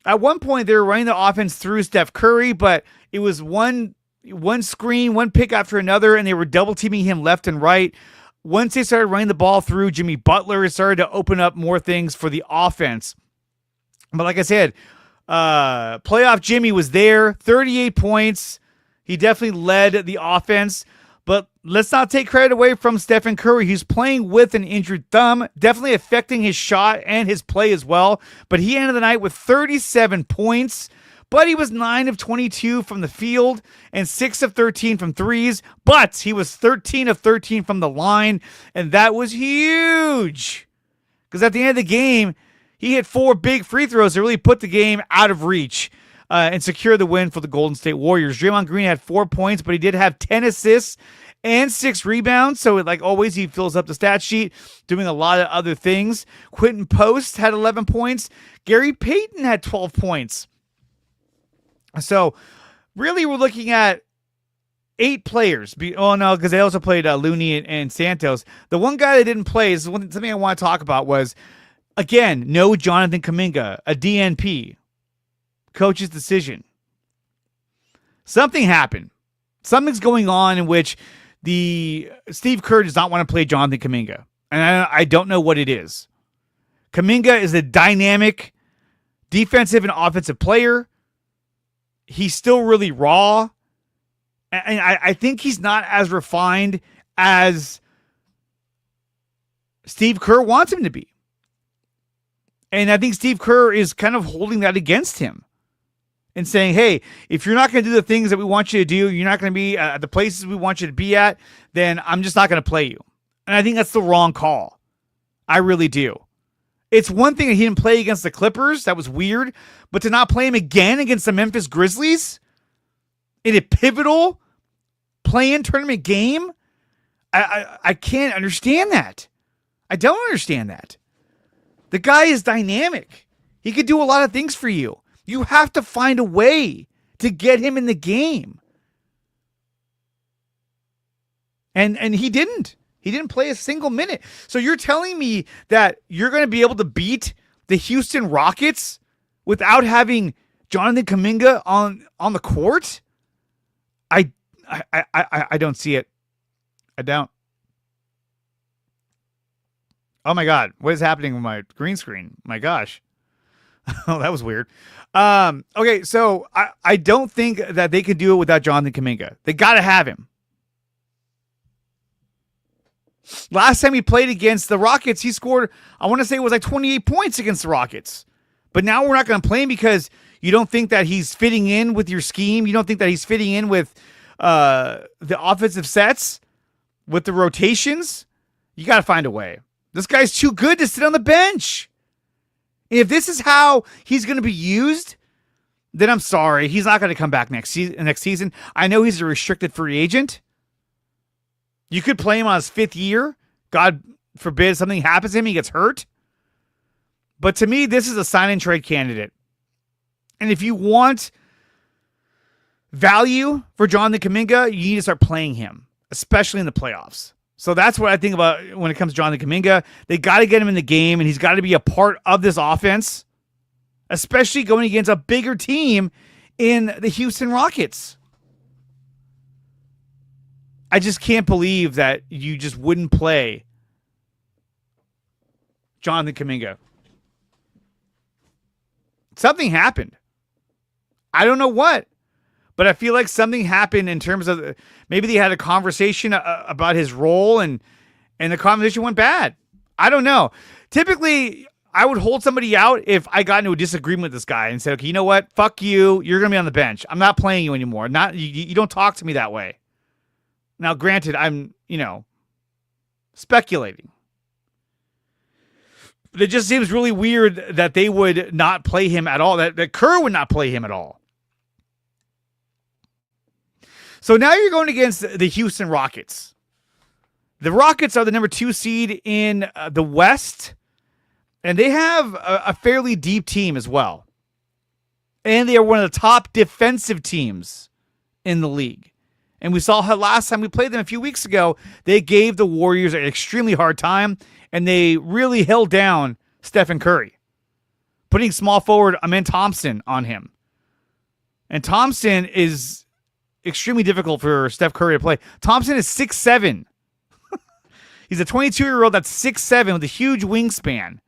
At one point, they were running the offense through Steph Curry, but it was one screen, one pick after another, and they were double teaming him left and right. Once they started running the ball through Jimmy Butler, it started to open up more things for the offense. But like I said, playoff Jimmy was there, 38 points. He definitely led the offense. But let's not take credit away from Stephen Curry. He's playing with an injured thumb, definitely affecting his shot and his play as well. But he ended the night with 37 points. But he was 9 of 22 from the field and 6 of 13 from threes. But he was 13 of 13 from the line, and that was huge. Because at the end of the game, he hit 4 big free throws that really put the game out of reach and secure the win for the Golden State Warriors. Draymond Green had 4 points, but he did have 10 assists and 6 rebounds. So like always, he fills up the stat sheet, doing a lot of other things. Quentin Post had 11 points. Gary Payton had 12 points. So, really, we're looking at 8 players. Because they also played Looney and Santos. The one guy that didn't play is something I want to talk about was, again, no Jonathan Kuminga, a DNP. Coach's decision. Something happened. Something's going on in which Steve Kerr does not want to play Jonathan Kuminga. And I don't know what it is. Kuminga is a dynamic defensive and offensive player. He's still really raw. And I think he's not as refined as Steve Kerr wants him to be. And I think Steve Kerr is kind of holding that against him and saying, hey, if you're not going to do the things that we want you to do, you're not going to be at the places we want you to be at, then I'm just not going to play you. And I think that's the wrong call. I really do. It's one thing that he didn't play against the Clippers. That was weird. But to not play him again against the Memphis Grizzlies in a pivotal play-in tournament game, I can't understand that. I don't understand that. The guy is dynamic. He could do a lot of things for you. You have to find a way to get him in the game. And he didn't. He didn't play a single minute. So you're telling me that you're going to be able to beat the Houston Rockets without having Jonathan Kuminga on the court? I don't see it. I don't. Oh my God. What is happening with my green screen? My gosh. Oh, that was weird. Okay, so I don't think that they could do it without Jonathan Kuminga. They got to have him. Last time he played against the Rockets, he scored, I want to say it was like 28 points against the Rockets. But now we're not going to play him because you don't think that he's fitting in with your scheme. You don't think that he's fitting in with the offensive sets, with the rotations. You got to find a way. This guy's too good to sit on the bench. And if this is how he's going to be used, then I'm sorry. He's not going to come back next season. I know he's a restricted free agent. You could play him on his 5th year. God forbid something happens to him, he gets hurt. But to me, this is a sign and trade candidate. And if you want value for Jonathan Kuminga, you need to start playing him, especially in the playoffs. So that's what I think about when it comes to Jonathan Kuminga. They got to get him in the game, and he's got to be a part of this offense, especially going against a bigger team in the Houston Rockets. I just can't believe that you just wouldn't play Jonathan Kuminga. Something happened. I don't know what, but I feel like something happened in terms of maybe they had a conversation about his role and the conversation went bad. I don't know. Typically, I would hold somebody out if I got into a disagreement with this guy and said, okay, you know what? Fuck you. You're going to be on the bench. I'm not playing you anymore. You don't talk to me that way. Now, granted, I'm, speculating. But it just seems really weird that they would not play him at all, that Kerr would not play him at all. So now you're going against the Houston Rockets. The Rockets are the number 2 seed in the West, and they have a fairly deep team as well. And they are one of the top defensive teams in the league. And we saw how last time we played them a few weeks ago, they gave the Warriors an extremely hard time, and they really held down Stephen Curry, putting small forward Amen Thompson on him. And Thompson is extremely difficult for Steph Curry to play. Thompson is 6'7". He's a 22-year-old that's 6'7" with a huge wingspan.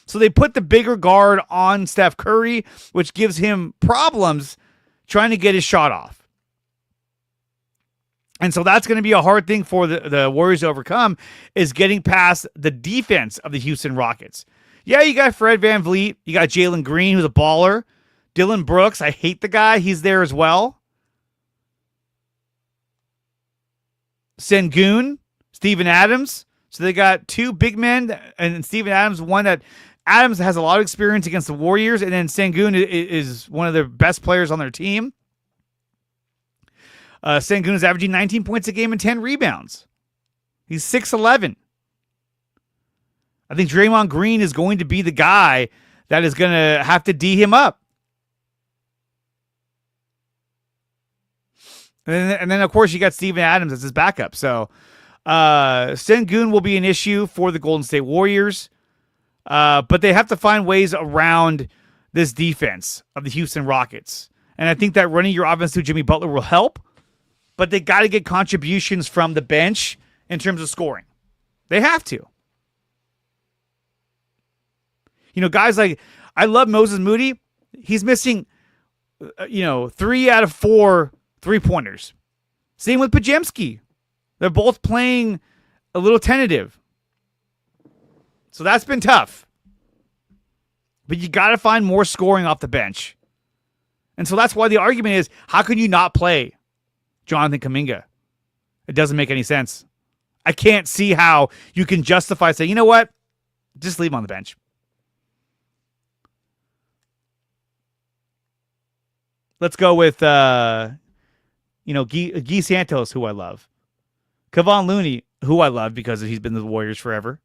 So they put the bigger guard on Steph Curry, which gives him problems trying to get his shot off. And so that's going to be a hard thing for the Warriors to overcome, is getting past the defense of the Houston Rockets. Yeah, you got Fred VanVleet. You got Jalen Green, who's a baller. Dylan Brooks, I hate the guy. He's there as well. Sengun, Steven Adams. So they got 2 big men, and Steven Adams, one that Adams has a lot of experience against the Warriors, and then Sengun is one of the best players on their team. Sengun is averaging 19 points a game and 10 rebounds. He's 6'11". I think Draymond Green is going to be the guy that is going to have to D him up. And then, of course, you got Steven Adams as his backup. So Sengun will be an issue for the Golden State Warriors. But they have to find ways around this defense of the Houston Rockets. And I think that running your offense through Jimmy Butler will help. But they got to get contributions from the bench in terms of scoring. They have to. Guys like, I love Moses Moody. He's missing, 3 out of 4 3-pointers. Same with Pajemski. They're both playing a little tentative. So that's been tough. But you got to find more scoring off the bench. And so that's why the argument is, how can you not play Jonathan Kuminga? It doesn't make any sense. I can't see how you can justify saying, you know what? Just leave him on the bench. Let's go with, Guy Santos, who I love. Kevon Looney, who I love because he's been with the Warriors forever.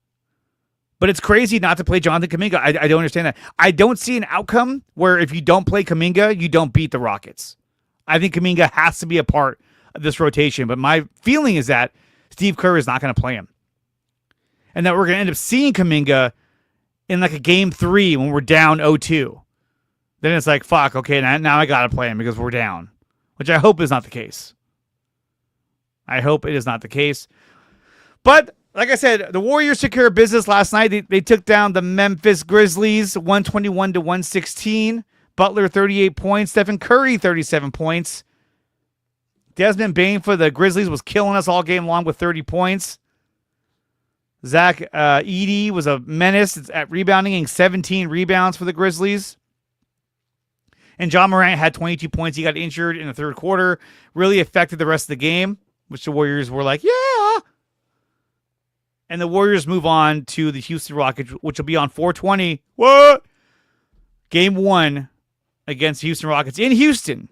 But it's crazy not to play Jonathan Kuminga. I don't understand that. I don't see an outcome where if you don't play Kuminga, you don't beat the Rockets. I think Kuminga has to be a part of this rotation. But my feeling is that Steve Kerr is not going to play him. And that we're going to end up seeing Kuminga in like a game 3 when we're down 0-2. Then it's like, fuck, okay, now I got to play him because we're down. Which I hope is not the case. I hope it is not the case. But, like I said, the Warriors took care of business last night. They took down the Memphis Grizzlies 121-116. Butler, 38 points. Stephen Curry, 37 points. Desmond Bane for the Grizzlies was killing us all game long with 30 points. Zach Edey was a menace at rebounding, getting 17 rebounds for the Grizzlies. And John Morant had 22 points. He got injured in the third quarter. Really affected the rest of the game, which the Warriors were like, yeah. And the Warriors move on to the Houston Rockets, which will be on 4/20. What? Game 1 against the Houston Rockets in Houston.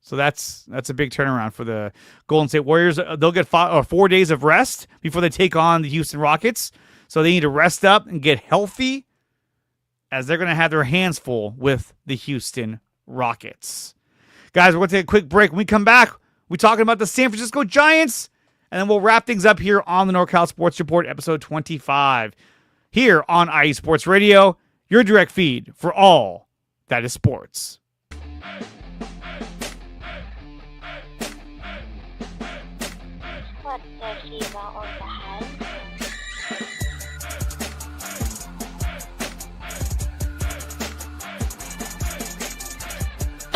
So that's a big turnaround for the Golden State Warriors. They'll get 4 days of rest before they take on the Houston Rockets. So they need to rest up and get healthy, as they're going to have their hands full with the Houston Rockets. Guys, we're going to take a quick break. When we come back, we're talking about the San Francisco Giants, and then we'll wrap things up here on the NorCal Sports Report, episode 25, here on IE Sports Radio, your direct feed for all that is sports. What does he want on the head?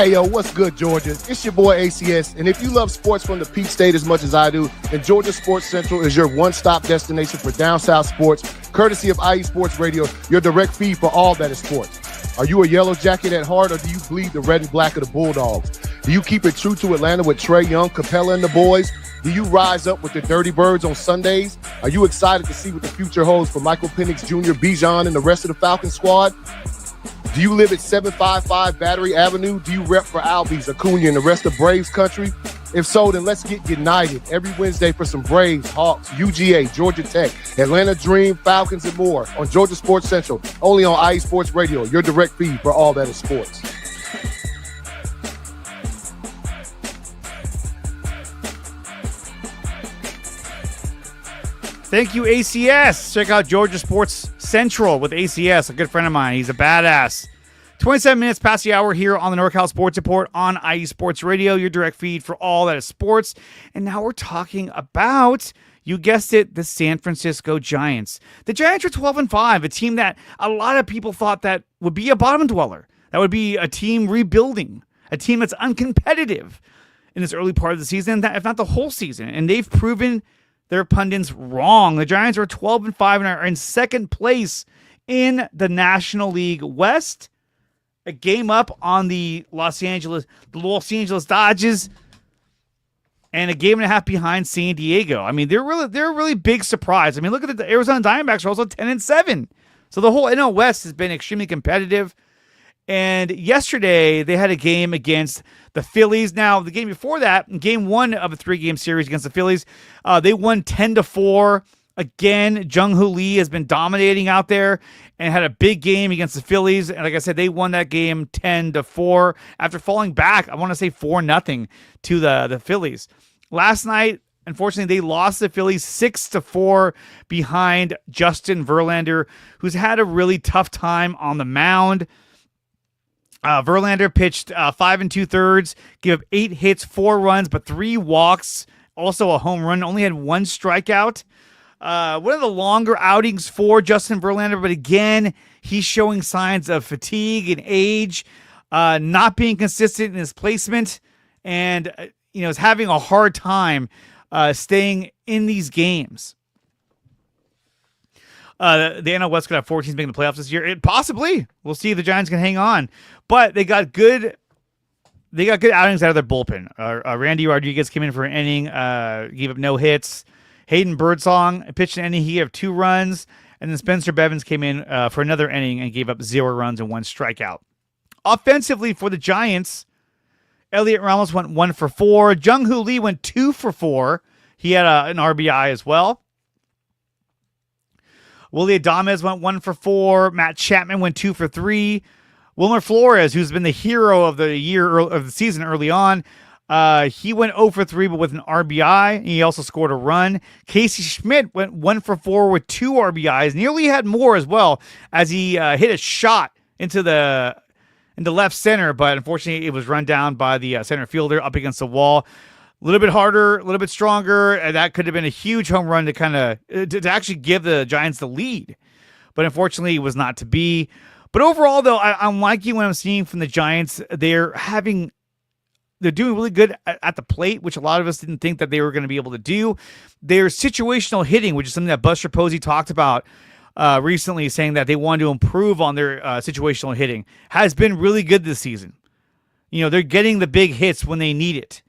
Hey, yo, what's good, Georgia? It's your boy ACS, and if you love sports from the Peach State as much as I do, then Georgia Sports Central is your one-stop destination for down south sports, courtesy of IE Sports Radio, your direct feed for all that is sports. Are you a yellow jacket at heart, or do you bleed the red and black of the Bulldogs? Do you keep it true to Atlanta with Trae Young, Capella, and the boys? Do you rise up with the Dirty Birds on Sundays? Are you excited to see what the future holds for Michael Penix Jr., Bijan, and the rest of the Falcon squad? Do you live at 755 Battery Avenue? Do you rep for Albies, Acuna, and the rest of Braves country? If so, then let's get united every Wednesday for some Braves, Hawks, UGA, Georgia Tech, Atlanta Dream, Falcons, and more on Georgia Sports Central, only on IE Sports Radio, your direct feed for all that is sports. Thank you, ACS. Check out Georgia Sports Central with ACS, a good friend of mine. He's a badass. 27 minutes past the hour here on the NorCal Sports Report on IE Sports Radio, your direct feed for all that is sports. And now we're talking about, you guessed it, the San Francisco Giants. The Giants are 12-5, a team that a lot of people thought that would be a bottom dweller. That would be a team rebuilding, a team that's uncompetitive in this early part of the season, if not the whole season. And they've proven their pundits wrong. The Giants are 12-5 and are in second place in the National League West. A game up on the Los Angeles Dodgers, and a game and a half behind San Diego. I mean, they're a really big surprise. I mean, look at the Arizona Diamondbacks are also 10-7. So the whole NL West has been extremely competitive. And yesterday they had a game against the Phillies. Now, the game before that, in game one of a 3-game series against the Phillies, they won 10-4. Again, Jung-Hoo Lee has been dominating out there and had a big game against the Phillies. And like I said, they won that game 10-4 after falling back, I want to say 4-0 to the Phillies. Last night, unfortunately, they lost the Phillies 6-4 behind Justin Verlander, who's had a really tough time on the mound. Verlander pitched 5 2/3, gave up 8 hits, 4 runs, but 3 walks, also a home run, only had 1 strikeout. One of the longer outings for Justin Verlander, but again, he's showing signs of fatigue and age, not being consistent in his placement, and is having a hard time staying in these games. The NL West could have 4 teams making the playoffs this year. Possibly. We'll see if the Giants can hang on. But they got good outings out of their bullpen. Randy Rodriguez came in for an inning, gave up no hits. Hayden Birdsong pitched an inning. He gave 2 runs. And then Spencer Bevins came in for another inning and gave up 0 runs and 1 strikeout. Offensively for the Giants, Elliot Ramos went 1 for 4. Jung-Hoo Lee went 2 for 4. He had an RBI as well. Willie Adames went 1 for 4. Matt Chapman went 2 for 3. Wilmer Flores, who's been the hero of the season early on, he went 0 for 3, but with an RBI. He also scored a run. Casey Schmidt went 1 for 4 with 2 RBIs. Nearly had more as well, as he hit a shot into left center, but unfortunately it was run down by the center fielder up against the wall. A little bit harder, a little bit stronger, and that could have been a huge home run to actually give the Giants the lead. But unfortunately, it was not to be. But overall, though, I'm liking what I'm seeing from the Giants. They're doing really good at the plate, which a lot of us didn't think that they were going to be able to do. Their situational hitting, which is something that Buster Posey talked about recently, saying that they wanted to improve on their situational hitting, has been really good this season. They're getting the big hits when they need it.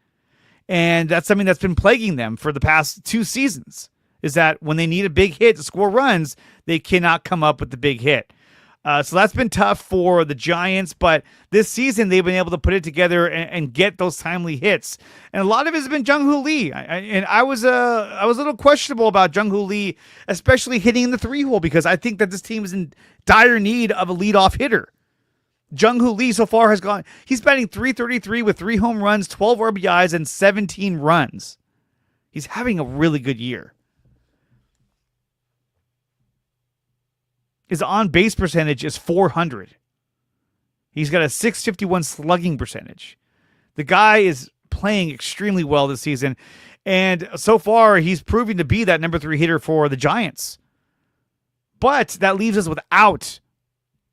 And that's something that's been plaguing them for the past 2 seasons, is that when they need a big hit to score runs, they cannot come up with the big hit. So that's been tough for the Giants, but this season they've been able to put it together and get those timely hits. And a lot of it has been Jung-Hoo Lee. I was a little questionable about Jung-Hoo Lee, especially hitting in the 3-hole, because I think that this team is in dire need of a leadoff hitter. Jung-Hoo Lee so far he's batting .333 with 3 home runs, 12 RBIs, and 17 runs. He's having a really good year. His on-base percentage is .400. He's got a .651 slugging percentage. The guy is playing extremely well this season, and so far he's proving to be that number 3 hitter for the Giants. But that leaves us without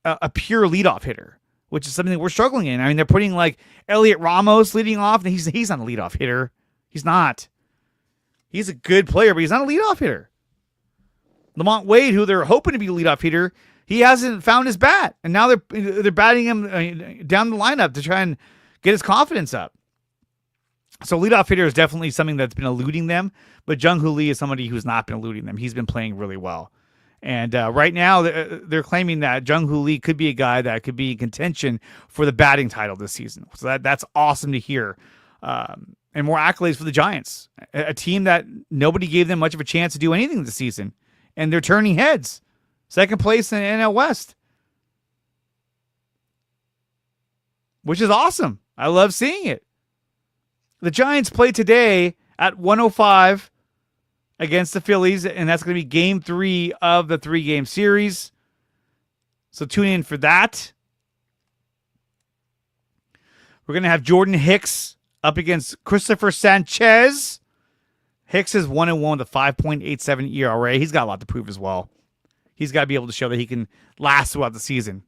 a pure leadoff hitter. which is something that we're struggling in. I mean, they're putting like Elliot Ramos leading off, and he's not a leadoff hitter. He's not. He's a good player, but he's not a leadoff hitter. Lamont Wade, who they're hoping to be a leadoff hitter, he hasn't found his bat, and now they're batting him down the lineup to try and get his confidence up. So leadoff hitter is definitely something that's been eluding them, but Jung Hoo Lee is somebody who's not been eluding them. He's been playing really well. And right now, they're claiming that Jung Hoo Lee could be a guy that could be in contention for the batting title this season. So that's awesome to hear. And more accolades for the Giants, a team that nobody gave them much of a chance to do anything this season. And they're turning heads. Second place in NL West. Which is awesome. I love seeing it. The Giants play today at 1:05 against the Phillies, and that's going to be game 3 of the 3-game series. So tune in for that. We're going to have Jordan Hicks up against Christopher Sanchez. Hicks is 1-1 with a 5.87 ERA. He's got a lot to prove as well. He's got to be able to show that he can last throughout the season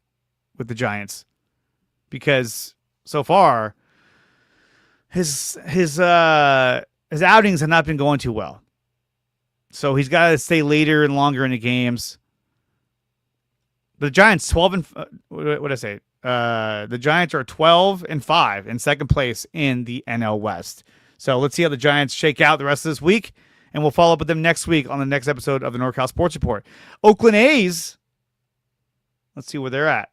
with the Giants. Because so far, his outings have not been going too well. So he's got to stay later and longer in the games. The Giants 12 and what did I say? The Giants are 12-5 in second place in the NL West. So let's see how the Giants shake out the rest of this week, and we'll follow up with them next week on the next episode of the NorCal Sports Report. Oakland A's. Let's see where they're at.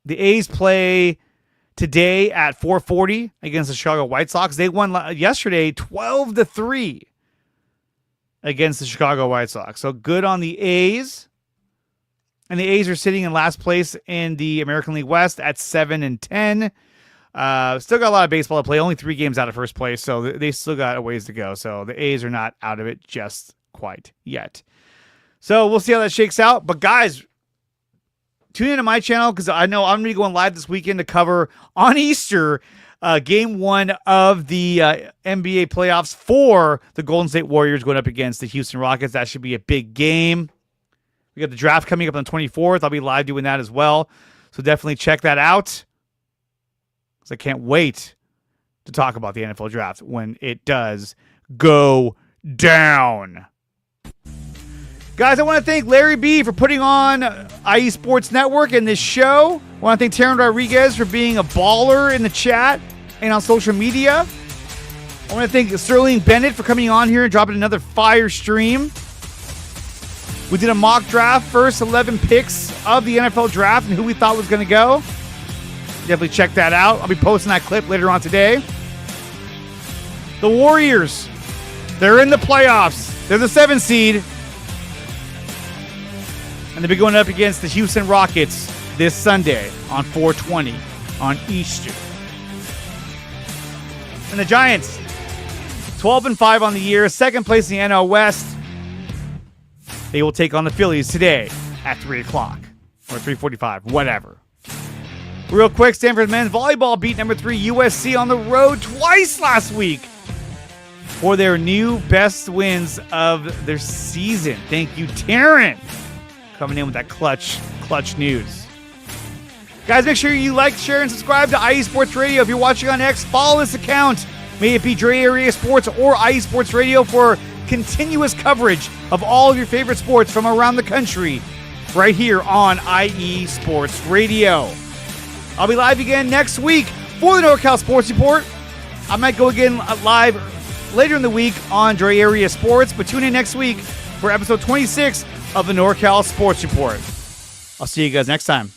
The A's play today at 4:40 against the Chicago White Sox. They won yesterday 12-3 against the Chicago White Sox. So good on the A's. And the A's are sitting in last place in the American League West at 7-10. Still got a lot of baseball to play. Only 3 games out of first place, so they still got a ways to go. So the A's are not out of it just quite yet. So we'll see how that shakes out. But guys, tune into my channel because I know I'm going to be going live this weekend to cover on Easter Game 1 of the NBA playoffs for the Golden State Warriors going up against the Houston Rockets. That should be a big game. We got the draft coming up on the 24th. I'll be live doing that as well. So definitely check that out. Because I can't wait to talk about the NFL draft when it does go down. Guys, I want to thank Larry B for putting on IE Sports Network and this show. I want to thank Taryn Rodriguez for being a baller in the chat and on social media. I want to thank Sterling Bennett for coming on here and dropping another fire stream. We did a mock draft, first 11 picks of the NFL draft and who we thought was going to go. Definitely check that out. I'll be posting that clip later on today. The Warriors, they're in the playoffs. They're the 7th seed. And they'll be going up against the Houston Rockets this Sunday on 4/20 on Easter. And the Giants, 12-5 on the year, second place in the NL West. They will take on the Phillies today at 3 o'clock or 3:45, whatever. Real quick, Stanford men's volleyball beat number 3 USC on the road twice last week for their new best wins of their season. Thank you, Taryn, coming in with that clutch news. Guys, make sure you like, share, and subscribe to IE Sports Radio. If you're watching on X, follow this account. May it be Dre Area Sports or IE Sports Radio for continuous coverage of all of your favorite sports from around the country right here on IE Sports Radio. I'll be live again next week for the NorCal Sports Report. I might go again live later in the week on Dre Area Sports, but tune in next week for episode 26 of the NorCal Sports Report. I'll see you guys next time.